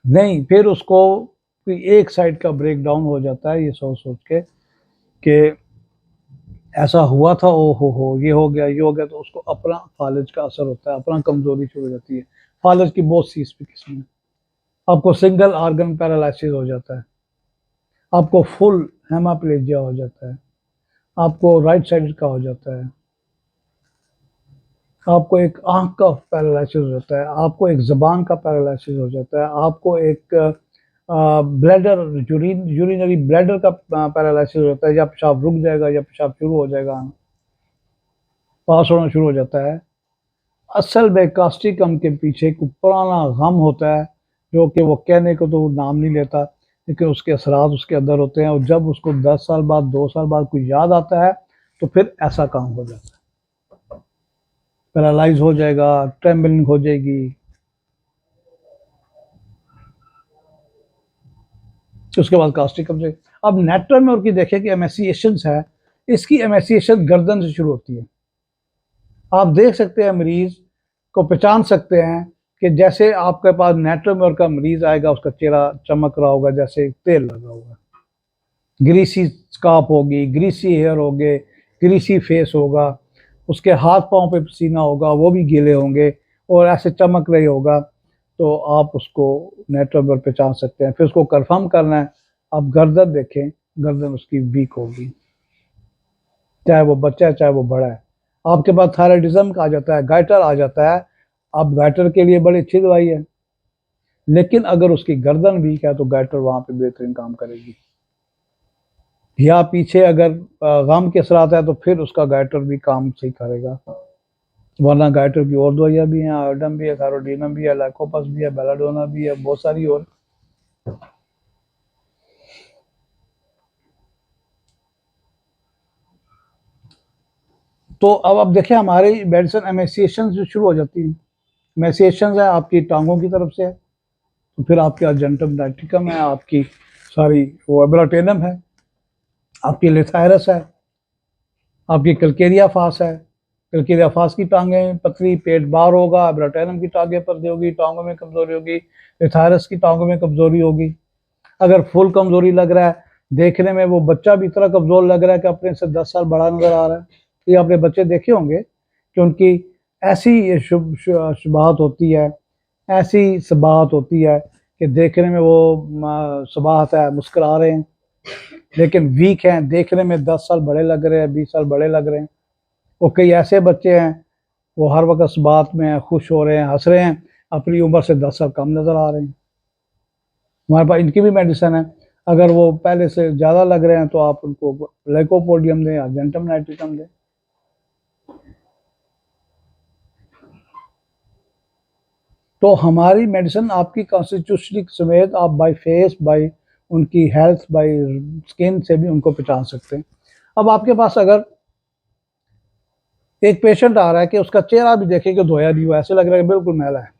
नहीं, फिर उसको एक साइड का ब्रेक डाउन हो जाता है, ये सोच सोच के कि ऐसा हुआ था, ओ हो ये हो गया, ये हो गया, तो उसको अपना फालज का असर होता है, अपना कमजोरी शुरू हो जाती है। फालज की बहुत सी इसमें किस्में हैं। आपको सिंगल ऑर्गन पैरालिसिस हो जाता है, आपको फुल हेमाप्लेजिया हो जाता है, आपको राइट साइड का हो जाता है, आपको एक आंख का पैरालिसिस हो जाता है, आपको एक जबान का पैरालिसिस हो जाता है, आपको एक ब्लैडर यूरिनरी ब्लैडर का पैरालिसिस हो जाता है, या पेशाब रुक जाएगा या पेशाब शुरू हो जाएगा, पास होना शुरू हो जाता है। असल में कास्टिकम के पीछे एक पुराना गम होता है, जो कि वो कहने को तो वो नाम नहीं लेता, लेकिन उसके असरात उसके अंदर होते हैं, और जब उसको 10 साल बाद 2 साल बाद कोई याद आता है तो फिर ऐसा काम हो जाता है, पैरालाइज हो जाएगा, ट्रेम्बलिंग हो जाएगी। उसके बाद कास्टिकम से अब नेट्रम में और की देखें कि एमेसिएशन है, इसकी एमेसिएशन गर्दन से शुरू होती है। आप देख सकते हैं मरीज को पहचान सकते हैं कि जैसे आपके पास नेट्रोमर का मरीज आएगा, उसका चेहरा चमक रहा होगा जैसे तेल लगा होगा, ग्रीसी स्कार्फ होगी, ग्रीसी हेयर होंगे, ग्रीसी फेस होगा, उसके हाथ पांव पे पसीना होगा, वो भी गीले होंगे और ऐसे चमक रही होगा, तो आप उसको नेट्रोमर पहचान सकते हैं। फिर उसको कंफर्म करना है, आप गर्दन देखें, गर्दन उसकी वीक होगी, चाहे वो बच्चा है चाहे वो बड़ा है। आपके पास थायराइडिज्म का आ जाता है, गाइटर आ जाता है, अब गाइटर के लिए बड़ी अच्छी दवाई है, लेकिन अगर उसकी गर्दन वीक है तो गाइटर वहां पे बेहतरीन काम करेगी। या पीछे अगर गम के असरात है तो फिर उसका गाइटर भी काम सही करेगा, वरना गाइटर की और दवाइयाँ भी हैं, आयोडम भी है, थायरोडीनम भी है, लाइकोपस भी है, बेलाडोना भी है, बहुत सारी और। तो अब आप देखें हमारी मेडिसिन एमेसिएशन से शुरू हो जाती है। एमेसिएशन है आपकी टांगों की तरफ से है, तो फिर आपके अर्जेंटम नाइट्रिकम है, आपकी सारी वो एब्राटेनम है, आपकी लिथायरस है, आपकी कलकेरिया फास है, कलकेरिया फास की टांगें पतली, पेट बाहर होगा, एब्राटेनम की टांगें पतली होगी, टांगों में कमजोरी होगी, लिथायरस की टांगों में कमजोरी होगी। अगर फुल कमजोरी लग रहा है, देखने में वो बच्चा भी इतना कमजोर लग रहा है कि अपने से 10 साल बड़ा नजर आ रहा है, ये आपने बच्चे देखे होंगे कि उनकी ऐसी ये शुबाहत होती है, ऐसी सबाहत होती है कि देखने में वो सबाहत है, मुस्कुरा रहे हैं, लेकिन वीक हैं, देखने में 10 साल बड़े लग रहे हैं, 20 साल बड़े लग रहे हैं। और कई ऐसे बच्चे हैं वो हर वक्त सबाहत में हैं, खुश हो रहे हैं, हंस रहे हैं, अपनी उम्र से 10 साल कम नजर आ रहे हैं। हमारे पास इनकी भी मेडिसिन है, अगर वो पहले से ज़्यादा लग रहे हैं तो आप उनको लाइकोपोडियम दें, अर्जेंटम नाइट्रिकम दें। तो हमारी मेडिसिन आपकी कॉन्स्टिट्यूशनल समेत आप बाय फेस, बाय उनकी हेल्थ, बाय स्किन से भी उनको पहचान सकते हैं। अब आपके पास अगर एक पेशेंट आ रहा है कि उसका चेहरा भी देखे कि धोया नहीं हुआ, ऐसे लग रहा है कि बिल्कुल मैला है,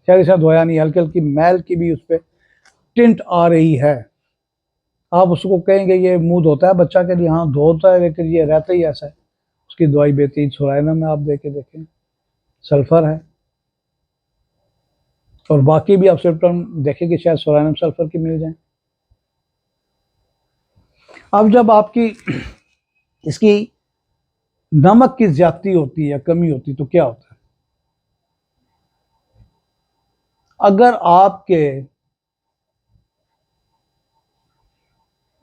शायद इसने धोया नहीं, हल्की हल्की मैल की भी उस पर टिंट आ रही है, आप उसको कहेंगे ये मुंह धोता है बच्चा के लिए, हाँ धोता है, लेकिन ये रहता ही ऐसा है। उसकी दवाई बेहतरीन सोराइनम में आप देखे देखें, सल्फर है, और बाकी भी आप सिम्टम देखें कि शायद सोराइनम सल्फर की मिल जाए। अब जब आपकी इसकी नमक की ज्यादती होती है या कमी होती है तो क्या होता है, अगर आपके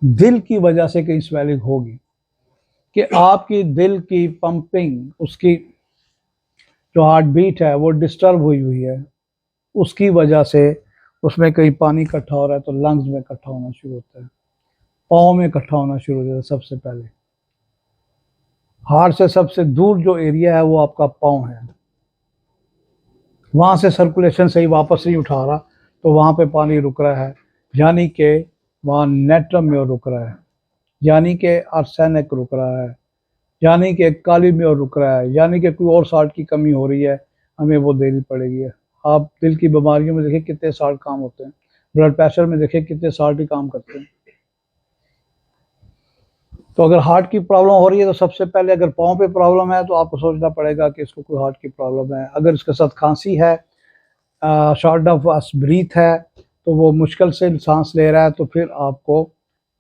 दिल की वजह से कहीं स्वेलिंग होगी, कि आपकी दिल की पंपिंग, उसकी जो हार्ट बीट है वो डिस्टर्ब हुई हुई है, उसकी वजह से उसमें कहीं पानी इकट्ठा हो रहा है तो लंग्स में इकट्ठा होना शुरू होता है, पाँव में इकट्ठा होना शुरू हो जाता है सबसे पहले, हार्ट से सबसे दूर जो एरिया है वो आपका पाँव है, वहाँ से सर्कुलेशन सही वापस नहीं उठा रहा, तो वहाँ पे पानी रुक रहा है, यानी कि वहाँ नेट्रम म्योर रुक रहा है, यानी कि आर्सेनिक रुक रहा है, यानी कि काली म्योर रुक रहा है, यानी कि कोई और साल्ट की कमी हो रही है, हमें वो देनी पड़ेगी। आप दिल की बीमारियों में देखिए कितने साल्ट काम होते हैं, ब्लड प्रेशर में देखिए कितने साल्ट ही काम करते हैं। तो अगर हार्ट की प्रॉब्लम हो रही है तो सबसे पहले अगर पाँव पे प्रॉब्लम है तो आपको सोचना पड़ेगा कि इसको कोई हार्ट की प्रॉब्लम है। अगर इसके साथ खांसी है, शॉर्ट ऑफ ब्रीथ है, तो वो मुश्किल से सांस ले रहा है, तो फिर आपको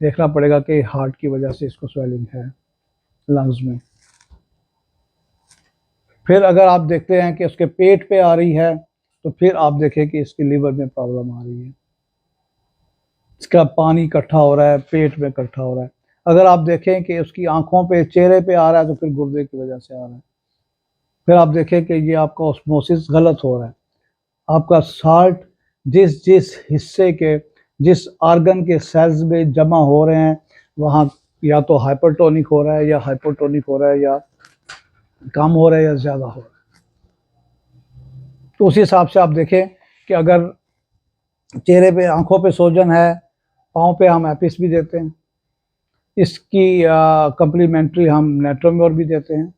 देखना पड़ेगा कि हार्ट की वजह से इसको स्वेलिंग है लंग्स में। फिर अगर आप देखते हैं कि उसके पेट पे आ रही है, तो फिर आप देखें कि इसकी लीवर में प्रॉब्लम आ रही है, इसका पानी इकट्ठा हो रहा है, पेट में इकट्ठा हो रहा है। अगर आप देखें कि उसकी आंखों पे, चेहरे पे आ रहा है, तो फिर गुर्दे की वजह से आ रहा है। फिर आप देखें कि ये आपका ऑस्मोसिस गलत हो रहा है, आपका साल्ट जिस जिस हिस्से के, जिस आर्गन के सेल्स में जमा हो रहे हैं, वहाँ या तो हाइपरटोनिक हो रहा है या हाइपोटोनिक हो रहा है, या कम हो रहा है या ज़्यादा हो रहा है। तो उसी हिसाब से आप देखें कि अगर चेहरे पे, आंखों पे सूजन है, पाँव पे हम एपिस भी देते हैं, इसकी कम्प्लीमेंट्री हम नेट्रोम्योर भी देते हैं।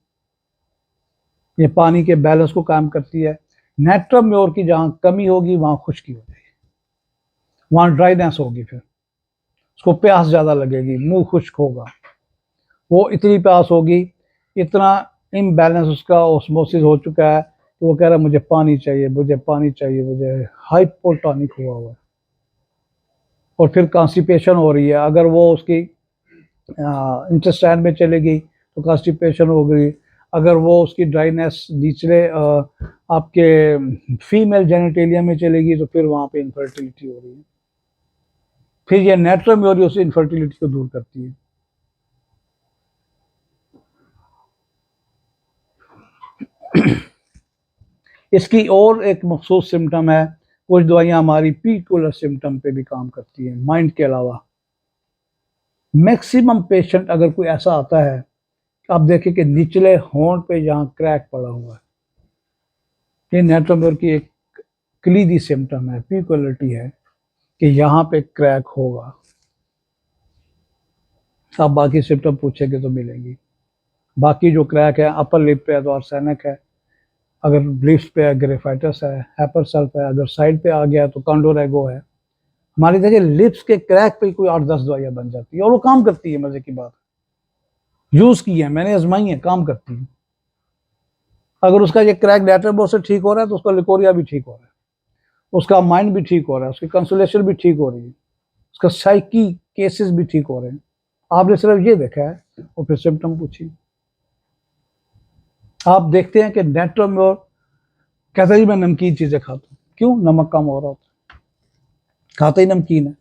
ये पानी के बैलेंस को काम करती है। नेट्रोम्योर की जहाँ कमी होगी वहाँ खुश्की हो जाएगी, वहाँ ड्राइनेस होगी, फिर उसको प्यास ज़्यादा लगेगी, मुंह खुश्क होगा, वो इतनी प्यास होगी, इतना इम्बैलेंस उसका ऑस्मोसिस हो चुका है कि वो कह रहा है मुझे पानी चाहिए, मुझे पानी चाहिए, मुझे हाइपोटोनिक हुआ हुआ है। और फिर कॉन्स्टिपेशन हो रही है, अगर वो उसकी इंटेस्टाइन में चलेगी तो कॉन्स्टिपेशन हो गई, अगर वो उसकी ड्राइनेस निचले आपके फीमेल जेनिटेलिया में चलेगी तो फिर वहाँ पे इनफर्टिलिटी हो रही है। फिर ये नेट्रोम्योर उस इनफर्टिलिटी को दूर करती है। इसकी और एक मखसूस सिम्टम है, कुछ दवाइयाँ हमारी पीकुलर सिम्टम पे भी काम करती हैं, माइंड के अलावा। मैक्सिमम पेशेंट अगर कोई ऐसा आता है, आप देखें कि निचले होंठ पे जहाँ क्रैक पड़ा हुआ है, ये नेट्रोम्योर की एक क्लीदी सिम्टम है, पीकुलरिटी है कि यहाँ पे क्रैक होगा। आप बाकी सिम्टम पूछेंगे तो मिलेंगी। बाकी जो क्रैक है, अपर लिप पे है तो आर्सेनिक है, अगर लिप्स पे है ग्रेफाइटस है, हैपर सल्फ है, अगर साइड पे आ गया तो कांडोरेगो है। हमारी देखिए लिप्स के क्रैक पे कोई 8-10 दवाइयाँ बन जाती है और वो काम करती है। मजे की बात, यूज की है मैंने, आजमाई है, काम करती है। अगर उसका ये क्रैक लेटरल से ठीक हो रहा है तो उसका लिकोरिया भी ठीक हो रहा है, उसका माइंड भी ठीक हो रहा है, उसकी कंसुलेशन भी ठीक हो रही है, उसका साइकी केसेस भी ठीक हो रहे हैं। आपने सिर्फ ये देखा है और फिर सिम्टम पूछिए। आप देखते हैं कि नेट्रोम्योर कहता ही मैं नमकीन चीजें खाता हूँ, क्यों? नमक कम हो रहा होता है, खाते ही नमकीन है।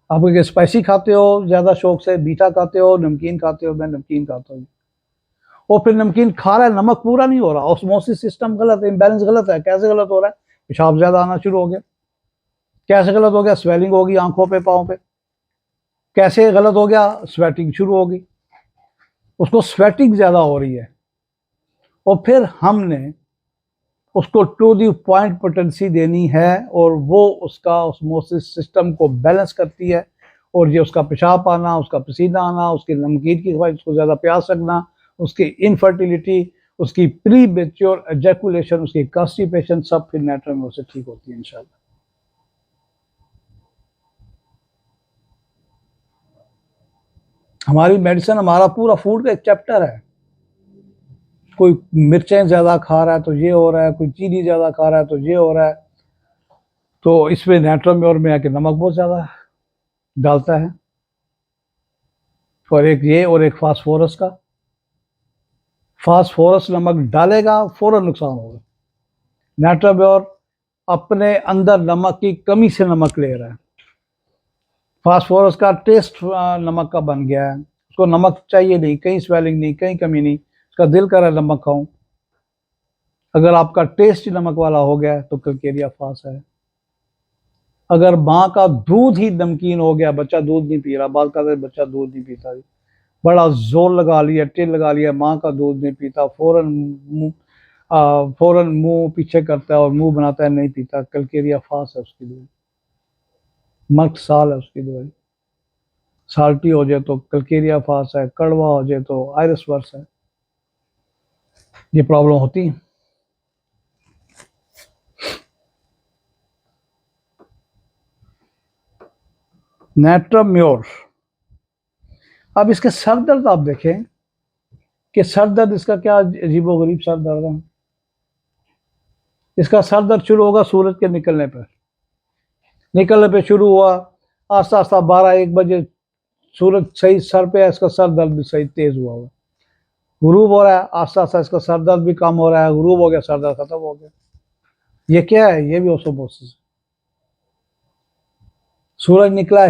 आप स्पाइसी खाते हो ज्यादा शौक से, मीठा खाते हो, नमकीन खाते हो, मैं नमकीन खाता हूँ। और फिर नमकीन खा रहा है, नमक पूरा नहीं हो रहा, ऑस्मोसिस सिस्टम गलत है, इम्बैलेंस गलत है। कैसे गलत हो रहा है? पेशाब ज्यादा आना शुरू हो गया। कैसे गलत हो गया? स्वेलिंग होगी आंखों पे, पाँव पे। कैसे गलत हो गया? स्वेटिंग शुरू होगी, उसको स्वेटिंग ज्यादा हो रही है, और फिर हमने उसको टू दी पॉइंट पोटेंसी देनी है, और वो उसका ऑस्मोसिस सिस्टम को बैलेंस करती है। और ये उसका पेशाब आना, उसका पसीना आना, उसकी नमकीन की ख्वाहिश, उसको ज़्यादा प्यास लगना, उसकी इनफर्टिलिटी, उसकी प्री मेच्योर एजैकुलेशन, उसकी कॉन्स्टिपेशन, सब फिर नेट्रोम्योर से ठीक होती है इंशाल्लाह। हमारी मेडिसिन, हमारा पूरा फूड का एक चैप्टर है। कोई मिर्चें ज़्यादा खा रहा है तो ये हो रहा है, कोई चीनी ज़्यादा खा रहा है तो ये हो रहा है। तो इसमें नेट्रोम्योर में है कि नमक बहुत ज़्यादा डालता है, और एक ये, और एक फास्फोरस का। फास्फोरस नमक डालेगा फौरन नुकसान होगा। नेट्रोम्योर अपने अंदर नमक की कमी से नमक ले रहा है, फास्फोरस का टेस्ट नमक का बन गया है, उसको नमक चाहिए नहीं, कहीं स्वेलिंग नहीं, कहीं कमी नहीं, उसका दिल कर रहा है नमक खाऊं। अगर आपका टेस्ट ही नमक वाला हो गया तो कल्केरिया फास है। अगर माँ का दूध ही नमकीन हो गया, बच्चा दूध नहीं पी रहा, बाल का बच्चा दूध नहीं पीता, बड़ा जोर लगा लिया, टिल लगा लिया, माँ का दूध नहीं पीता, फौरन मुंह पीछे करता है और मुंह बनाता है नहीं पीता, कलकेरिया फास है उसकी दवाई, मर्क साल है उसकी दवाई। साल्टी हो जाए तो कलकेरिया फास है, कड़वा हो जाए तो आयरस वर्स है। ये प्रॉब्लम होती है। नेट्राम्योर। अब इसके सर दर्द आप देखें कि सर दर्द इसका क्या अजीबोगरीब सर दर्द है। इसका सर दर्द शुरू होगा सूरज के निकलने पे शुरू हुआ, आस्ता आस्ता 12-1 बजे सूरज सही सर पे है, इसका सर दर्द भी सही तेज हुआ। गुरूब हो रहा है, आस्ता आस्ता इसका सर दर्द भी कम हो रहा है, गुरूब हो गया, सर दर्द खत्म हो गया। ये क्या है? ये भी ओसोमोसिस। सूरज निकला,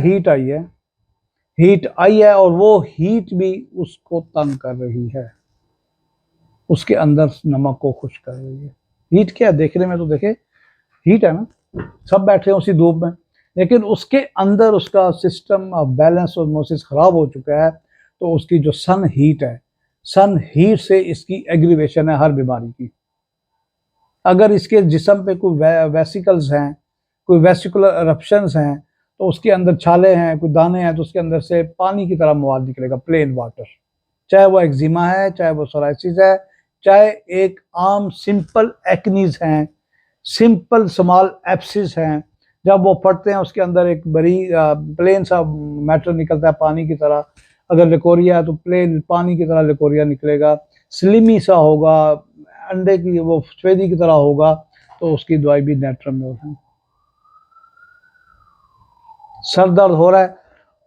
हीट आई है और वो हीट भी उसको तंग कर रही है, उसके अंदर नमक को खुश कर रही है। हीट क्या है? देखने में तो देखे हीट है ना, सब बैठे हैं उसी धूप में, लेकिन उसके अंदर उसका सिस्टम ऑफ बैलेंस ऑस्मोसिस खराब हो चुका है। तो उसकी जो सन हीट है, सन हीट से इसकी एग्रीवेशन है हर बीमारी की। अगर इसके जिस्म पे कोई वेसिकल्स हैं, कोई वेसिकुलर eruptions हैं, तो उसके अंदर छाले हैं, कोई दाने हैं, तो उसके अंदर से पानी की तरह मवाद निकलेगा, प्लेन वाटर। चाहे वो एक्जिमा है, चाहे वो सोराइसिस है, चाहे एक आम सिंपल एक्नीज हैं, सिंपल स्मॉल एप्सिस हैं। जब वो फटते हैं उसके अंदर एक बड़ी प्लेन सा मैटर निकलता है पानी की तरह। अगर लिकोरिया है तो प्लेन पानी की तरह लिकोरिया निकलेगा, स्लिमी सा होगा, अंडे की वो सफेदी की तरह होगा। तो उसकी दवाई भी नेट्राम्योर है। सर दर्द हो रहा है,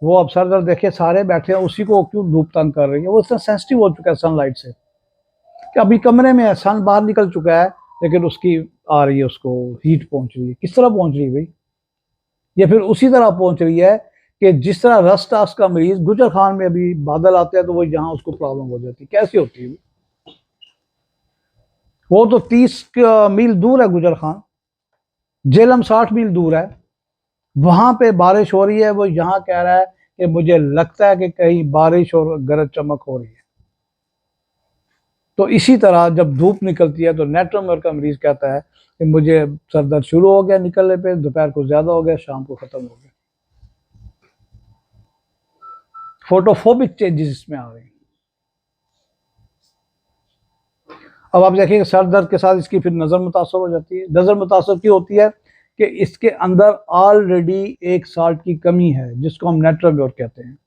वो अब सर दर्द देखे सारे बैठे हैं, उसी को क्यों धूप तंग कर रही है? वो इतना सेंसिटिव हो चुका है सनलाइट से कि अभी कमरे में है, सन बाहर निकल चुका है, लेकिन उसकी आ रही है, उसको हीट पहुंच रही है। किस तरह पहुंच रही है भाई? ये फिर उसी तरह पहुंच रही है कि जिस तरह रस्टास का मरीज गुजर खान में अभी बादल आते हैं तो वो यहाँ उसको प्रॉब्लम हो जाती है। कैसी होती है? वो तो 30 मील दूर है गुजर खान, जेलम 60 मील दूर है, वहां पे बारिश हो रही है, वो यहाँ कह रहा है कि मुझे लगता है कि कहीं बारिश और गरज चमक हो रही है। तो इसी तरह जब धूप निकलती है तो नेट्रोमर का मरीज कहता है कि मुझे सर दर्द शुरू हो गया निकलने पे, दोपहर को ज्यादा हो गया, शाम को खत्म हो गया। फोटोफोबिक चेंजेस इसमें आ रही हैं। अब आप देखिए सर दर्द के साथ इसकी फिर नज़र मुतासर हो जाती है। नज़र मुतासर क्यों होती है? कि इसके अंदर ऑलरेडी एक साल्ट की कमी है जिसको हम नेट्राम्योर कहते हैं।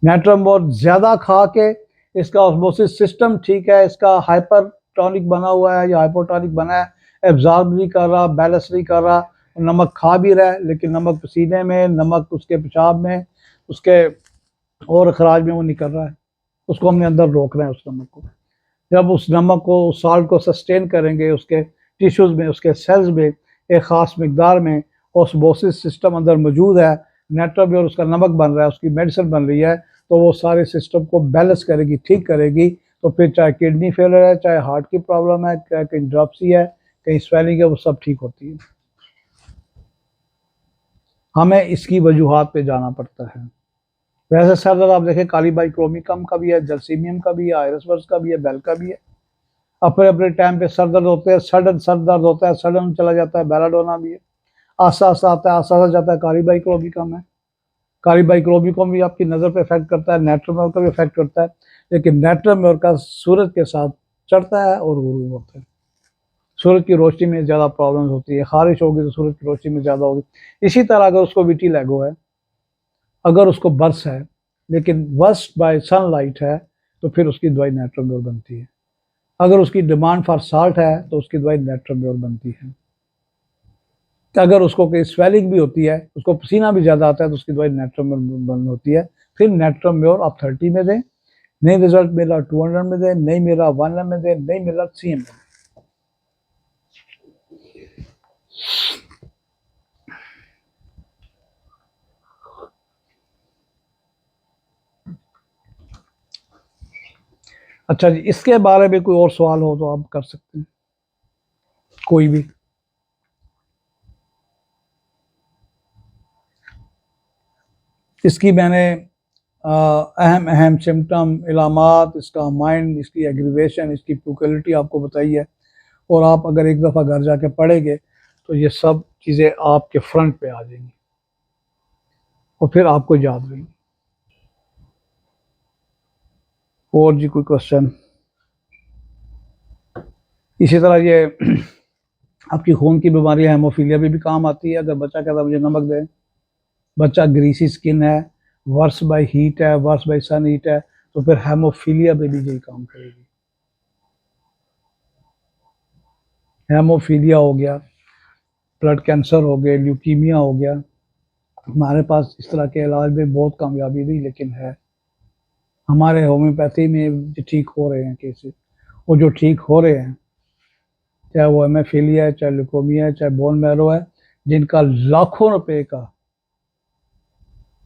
नेट्राम्योर ज़्यादा खा के इसका ऑस्मोसिस सिस्टम ठीक है, इसका हाइपरटोनिक बना हुआ है या हाइपोटोनिक बना है, एब्जॉर्ब नहीं कर रहा, बैलेंस नहीं कर रहा, नमक खा भी रहा है, लेकिन नमक पसीने में, नमक उसके पेशाब में, उसके और अखराज में वो निकल रहा है। उसको हमने अंदर रोकना है उस नमक को। जब उस नमक को, उस साल्ट को सस्टेन करेंगे, उसके टिश्यूज़ में, उसके सेल्स में एक ख़ास मकदार में ऑस्मोसिस सिस्टम अंदर मौजूद है, नेट्राम्योर उसका नमक बन रहा है, उसकी मेडिसिन बन रही है, तो वो सारे सिस्टम को बैलेंस करेगी, ठीक करेगी। तो फिर चाहे किडनी फेलियर है, चाहे हार्ट की प्रॉब्लम है, चाहे कहीं ड्रॉप्सी है, कहीं स्वेलिंग है, वो सब ठीक होती है। हमें इसकी वजूहात पे जाना पड़ता है। वैसे सर दर्द आप देखें कालीबाइक्रोमिकम का भी है, जलसीमियम का भी है, आयरस वर्स का भी है, बेल का भी है। अपने अपने टाइम पे सर दर्द होते हैं, सडन सर दर्द होता है, सडन चला जाता है, बेलाडोना भी है, आस्ता आस्ता आता है, आस्ता आस्ता जाता है, कालीबाइक्रोमिकम है। कालीबाइक्रोमिकम भी आपकी नज़र पे इफेक्ट करता है, नेट्राम्योर का भी इफेक्ट करता है, लेकिन नेट्राम्योर का सूरज के साथ चढ़ता है और गुरूब होता है। सूरज की रोशनी में ज़्यादा प्रॉब्लम होती है, खारिश होगी तो सूरज की रोशनी में ज़्यादा होगी। इसी तरह अगर उसको विटिलिगो है, अगर उसको बर्स है, लेकिन वर्स्ट बाय सनलाइट है, तो फिर उसकी दवाई नेट्राम्योर बनती है। अगर उसकी डिमांड फॉर साल्ट है तो उसकी दवाई नेट्राम्योर बनती है। अगर उसको कोई स्वेलिंग भी होती है, उसको पसीना भी ज़्यादा आता है, तो उसकी दवाई नेट्राम्योर बंद होती है। फिर नेट्राम्योर आप 30 में दें, नहीं रिजल्ट मिला 200 में दें, नहीं मिला 1 में दें, नहीं मिला 3 में। अच्छा जी, इसके बारे में कोई और सवाल हो तो आप कर सकते हैं, कोई भी। इसकी मैंने अहम अहम सिम्टम, इलामात, इसका माइंड, इसकी एग्रीवेशन, इसकी प्यूकलिटी आपको बताई है। और आप अगर एक दफ़ा घर जाके पढ़ेंगे तो ये सब चीज़ें आपके फ्रंट पे आ जाएंगी और फिर आपको याद रहेंगी। और जी कोई क्वेश्चन? इसी तरह ये आपकी खून की बीमारी हेमोफीलिया भी काम आती है। अगर बच्चा कहता है मुझे नमक दे, बच्चा ग्रीसी स्किन है, वर्स बाय हीट है, वर्स बाय सन हीट है, तो फिर हेमोफीलिया पे भी यही काम करेगी। हेमोफीलिया हो गया, ब्लड कैंसर हो गया, ल्यूकीमिया हो गया। हमारे पास इस तरह के इलाज में बहुत कामयाबी नहीं, लेकिन है हमारे होम्योपैथी में जो ठीक हो रहे हैं केसेस, वो जो ठीक हो रहे हैं, चाहे वो हेमोफीलिया है, चाहे ल्यूकोमिया है, चाहे बोन मैरो है, जिनका लाखों रुपए का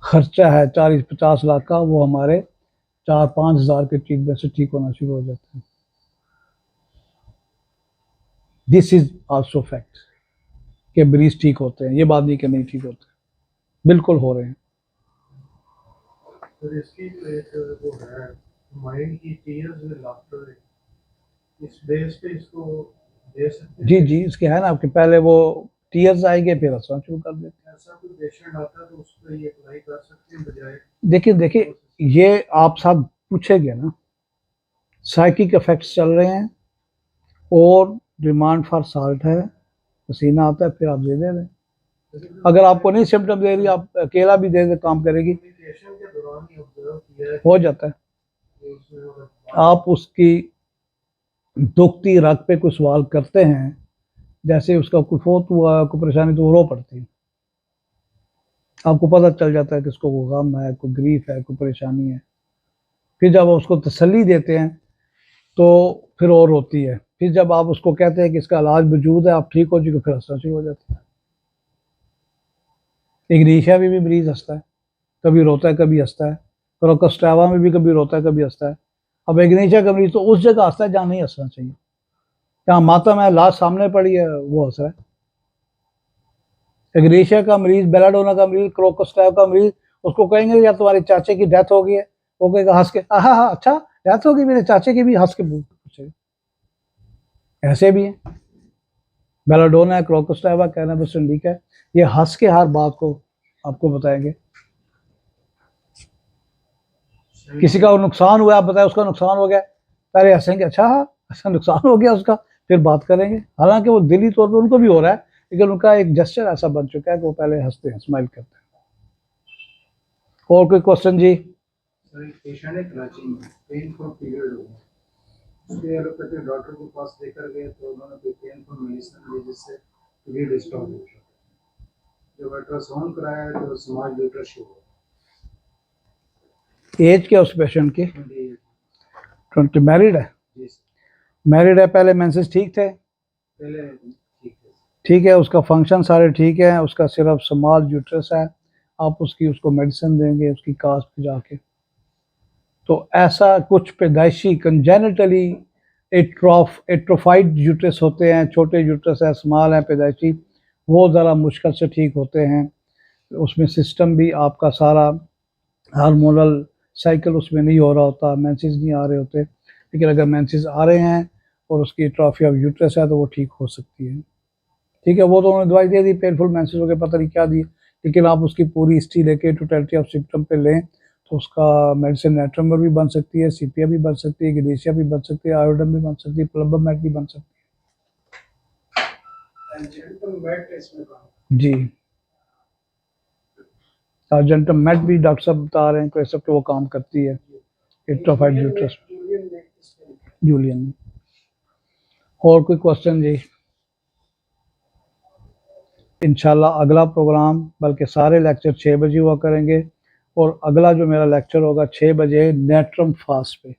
खर्चा है, 40-50 लाख का, वो हमारे 4-5 हज़ार के ट्रीटमेंट से ठीक होना शुरू हो जाता है। दिस इज आल्सो फैक्ट कि मरीज ठीक होते हैं, ये बात नहीं कि नहीं ठीक होते, बिल्कुल हो रहे हैं। तो इसकी एक वो है माइंड की टीयर्स विद लाफ्टर, इस बेस पे इसको दे सकते हैं। जी जी, इसके है ना आपके, पहले वो टीयर्स आएंगे फिर हंसना शुरू कर देते हैं। ऐसा कोई पेशेंट आता है तो उस पर ये अप्लाई कर सकते हैं बजाय। देखिए देखिए, ये आप सब पूछेंगे ना, साइकिक इफेक्ट्स चल रहे हैं और डिमांड फॉर साल्ट है, पसीना आता है, फिर आप दे दे रहे हैं। अगर आपको नहीं सिम्टम दे रही, आप अकेला भी दे काम करेगी, पेशेंट के दौरान ही ऑब्जर्व किया हो जाता है। कि उसमें आप उसकी दुखती रग पे कुछ सवाल करते हैं, जैसे उसका कुछ फोत हुआ, कोई परेशानी, तो वो रो पड़ती है। आपको पता चल जाता है कि इसको कोई गम है, कोई ग्रीफ है, कोई परेशानी है। फिर जब उसको तसल्ली देते हैं तो फिर और रोती है। फिर जब आप उसको कहते हैं कि इसका इलाज मौजूद है, आप ठीक हो चुके, फिर हंसना शुरू हो जाता है। इग्नीशिया में भी मरीज हंसता है, कभी रोता है कभी हंसता है। क्रोकोस्ट्रावा में भी कभी रोता है कभी हंसता है। अब इग्नीशिया का मरीज तो उस जगह हंसता है जहाँ नहीं हंसना चाहिए। जहाँ मातम है, लाश सामने पड़ी है, वो हंस रहा है। इग्नीशिया का मरीज, बेलाडोना का मरीज, क्रोकोस्ट्रावा का मरीज, उसको कहेंगे या तुम्हारे चाचे की डेथ हो गई है, वो कहेगा हंस के, हाँ हाँ अच्छा डेथ हो गई मेरे चाचे की भी, हंस के पूछेगा। ऐसे भी है, बेलाडोना, क्रोकोस्ट्रावा, कैनबिस इंडिका, ये हंस के हर बात को आपको बताएंगे। किसी का नुकसान हुआ, आप बताए उसका नुकसान हो गया, पहले हंसेंगे, अच्छा हाँ ऐसा नुकसान हो गया उसका, फिर बात करेंगे। हालांकि वो दिली तौर पर उनको भी हो रहा है, लेकिन उनका एक जेस्चर ऐसा बन चुका है कि वो पहले हंसते हैं, स्माइल करते हैं। और कोई क्वेश्चन जी? पेशेंट है कराची में, पेन फॉर पीरियड हो गया, उसके एलोपैथिक डॉक्टर के पास लेकर गए तो उन्होंने कोई पेन फॉर मेडिसिन दी जिससे पीरियड स्टॉप हो गया। जब अल्ट्रासाउंड कराया तो समाज लीडरशिप हुआ। एज क्या उस पेशेंट की? 20। मैरिड है? मैरिड है, पहले मेंसेस ठीक थे? पहले ठीक है, ठीक है, उसका फंक्शन सारे ठीक है, उसका सिर्फ स्मॉल यूट्रस है, आप उसको मेडिसिन देंगे उसकी काज पे जाके। तो ऐसा कुछ पैदाइशी कंजेनिटली एट्रोफाइड यूट्रस होते हैं, छोटे यूट्रस है, स्मॉल है, पैदाइशी, वो ज़रा मुश्किल से ठीक होते हैं। उसमें सिस्टम भी आपका सारा हार्मोनल साइकिल उसमें नहीं हो रहा होता, मेंसेस नहीं आ रहे होते। लेकिन अगर मेंसेस आ रहे हैं और उसकी एट्रोफी ऑफ यूट्रस है तो वो ठीक हो सकती है। ठीक है, वो तो उन्होंने दवाई दे दी, पेनफुल मेंसेस हो गए, पता नहीं क्या दी, लेकिन आप उसकी पूरी हिस्ट्री लेके टोटलिटी ऑफ सिम्टम पे लें तो उसका मेडिसिन नेट्रमर भी बन सकती है, सीपिया भी बन सकती है, गिनेशिया भी बन सकती है, आयोडम भी बन सकती है, प्लम्बामेट भी बन सकती है। जी, अर्जेंटोमेट भी डॉक्टर साहब बता रहे हैं कोई सब, वो काम करती है एट्रोफाइड यूट्रस, जूलियन में। और कोई क्वेश्चन जी? इंशाल्लाह अगला प्रोग्राम, बल्कि सारे लेक्चर 6 बजे हुआ करेंगे, और अगला जो मेरा लेक्चर होगा 6 बजे नेट्रम फास्ट पे।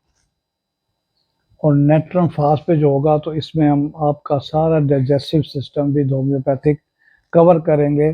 और नेट्रम फास्ट पे जो होगा तो इसमें हम आपका सारा डाइजेस्टिव सिस्टम भी होम्योपैथिक कवर करेंगे।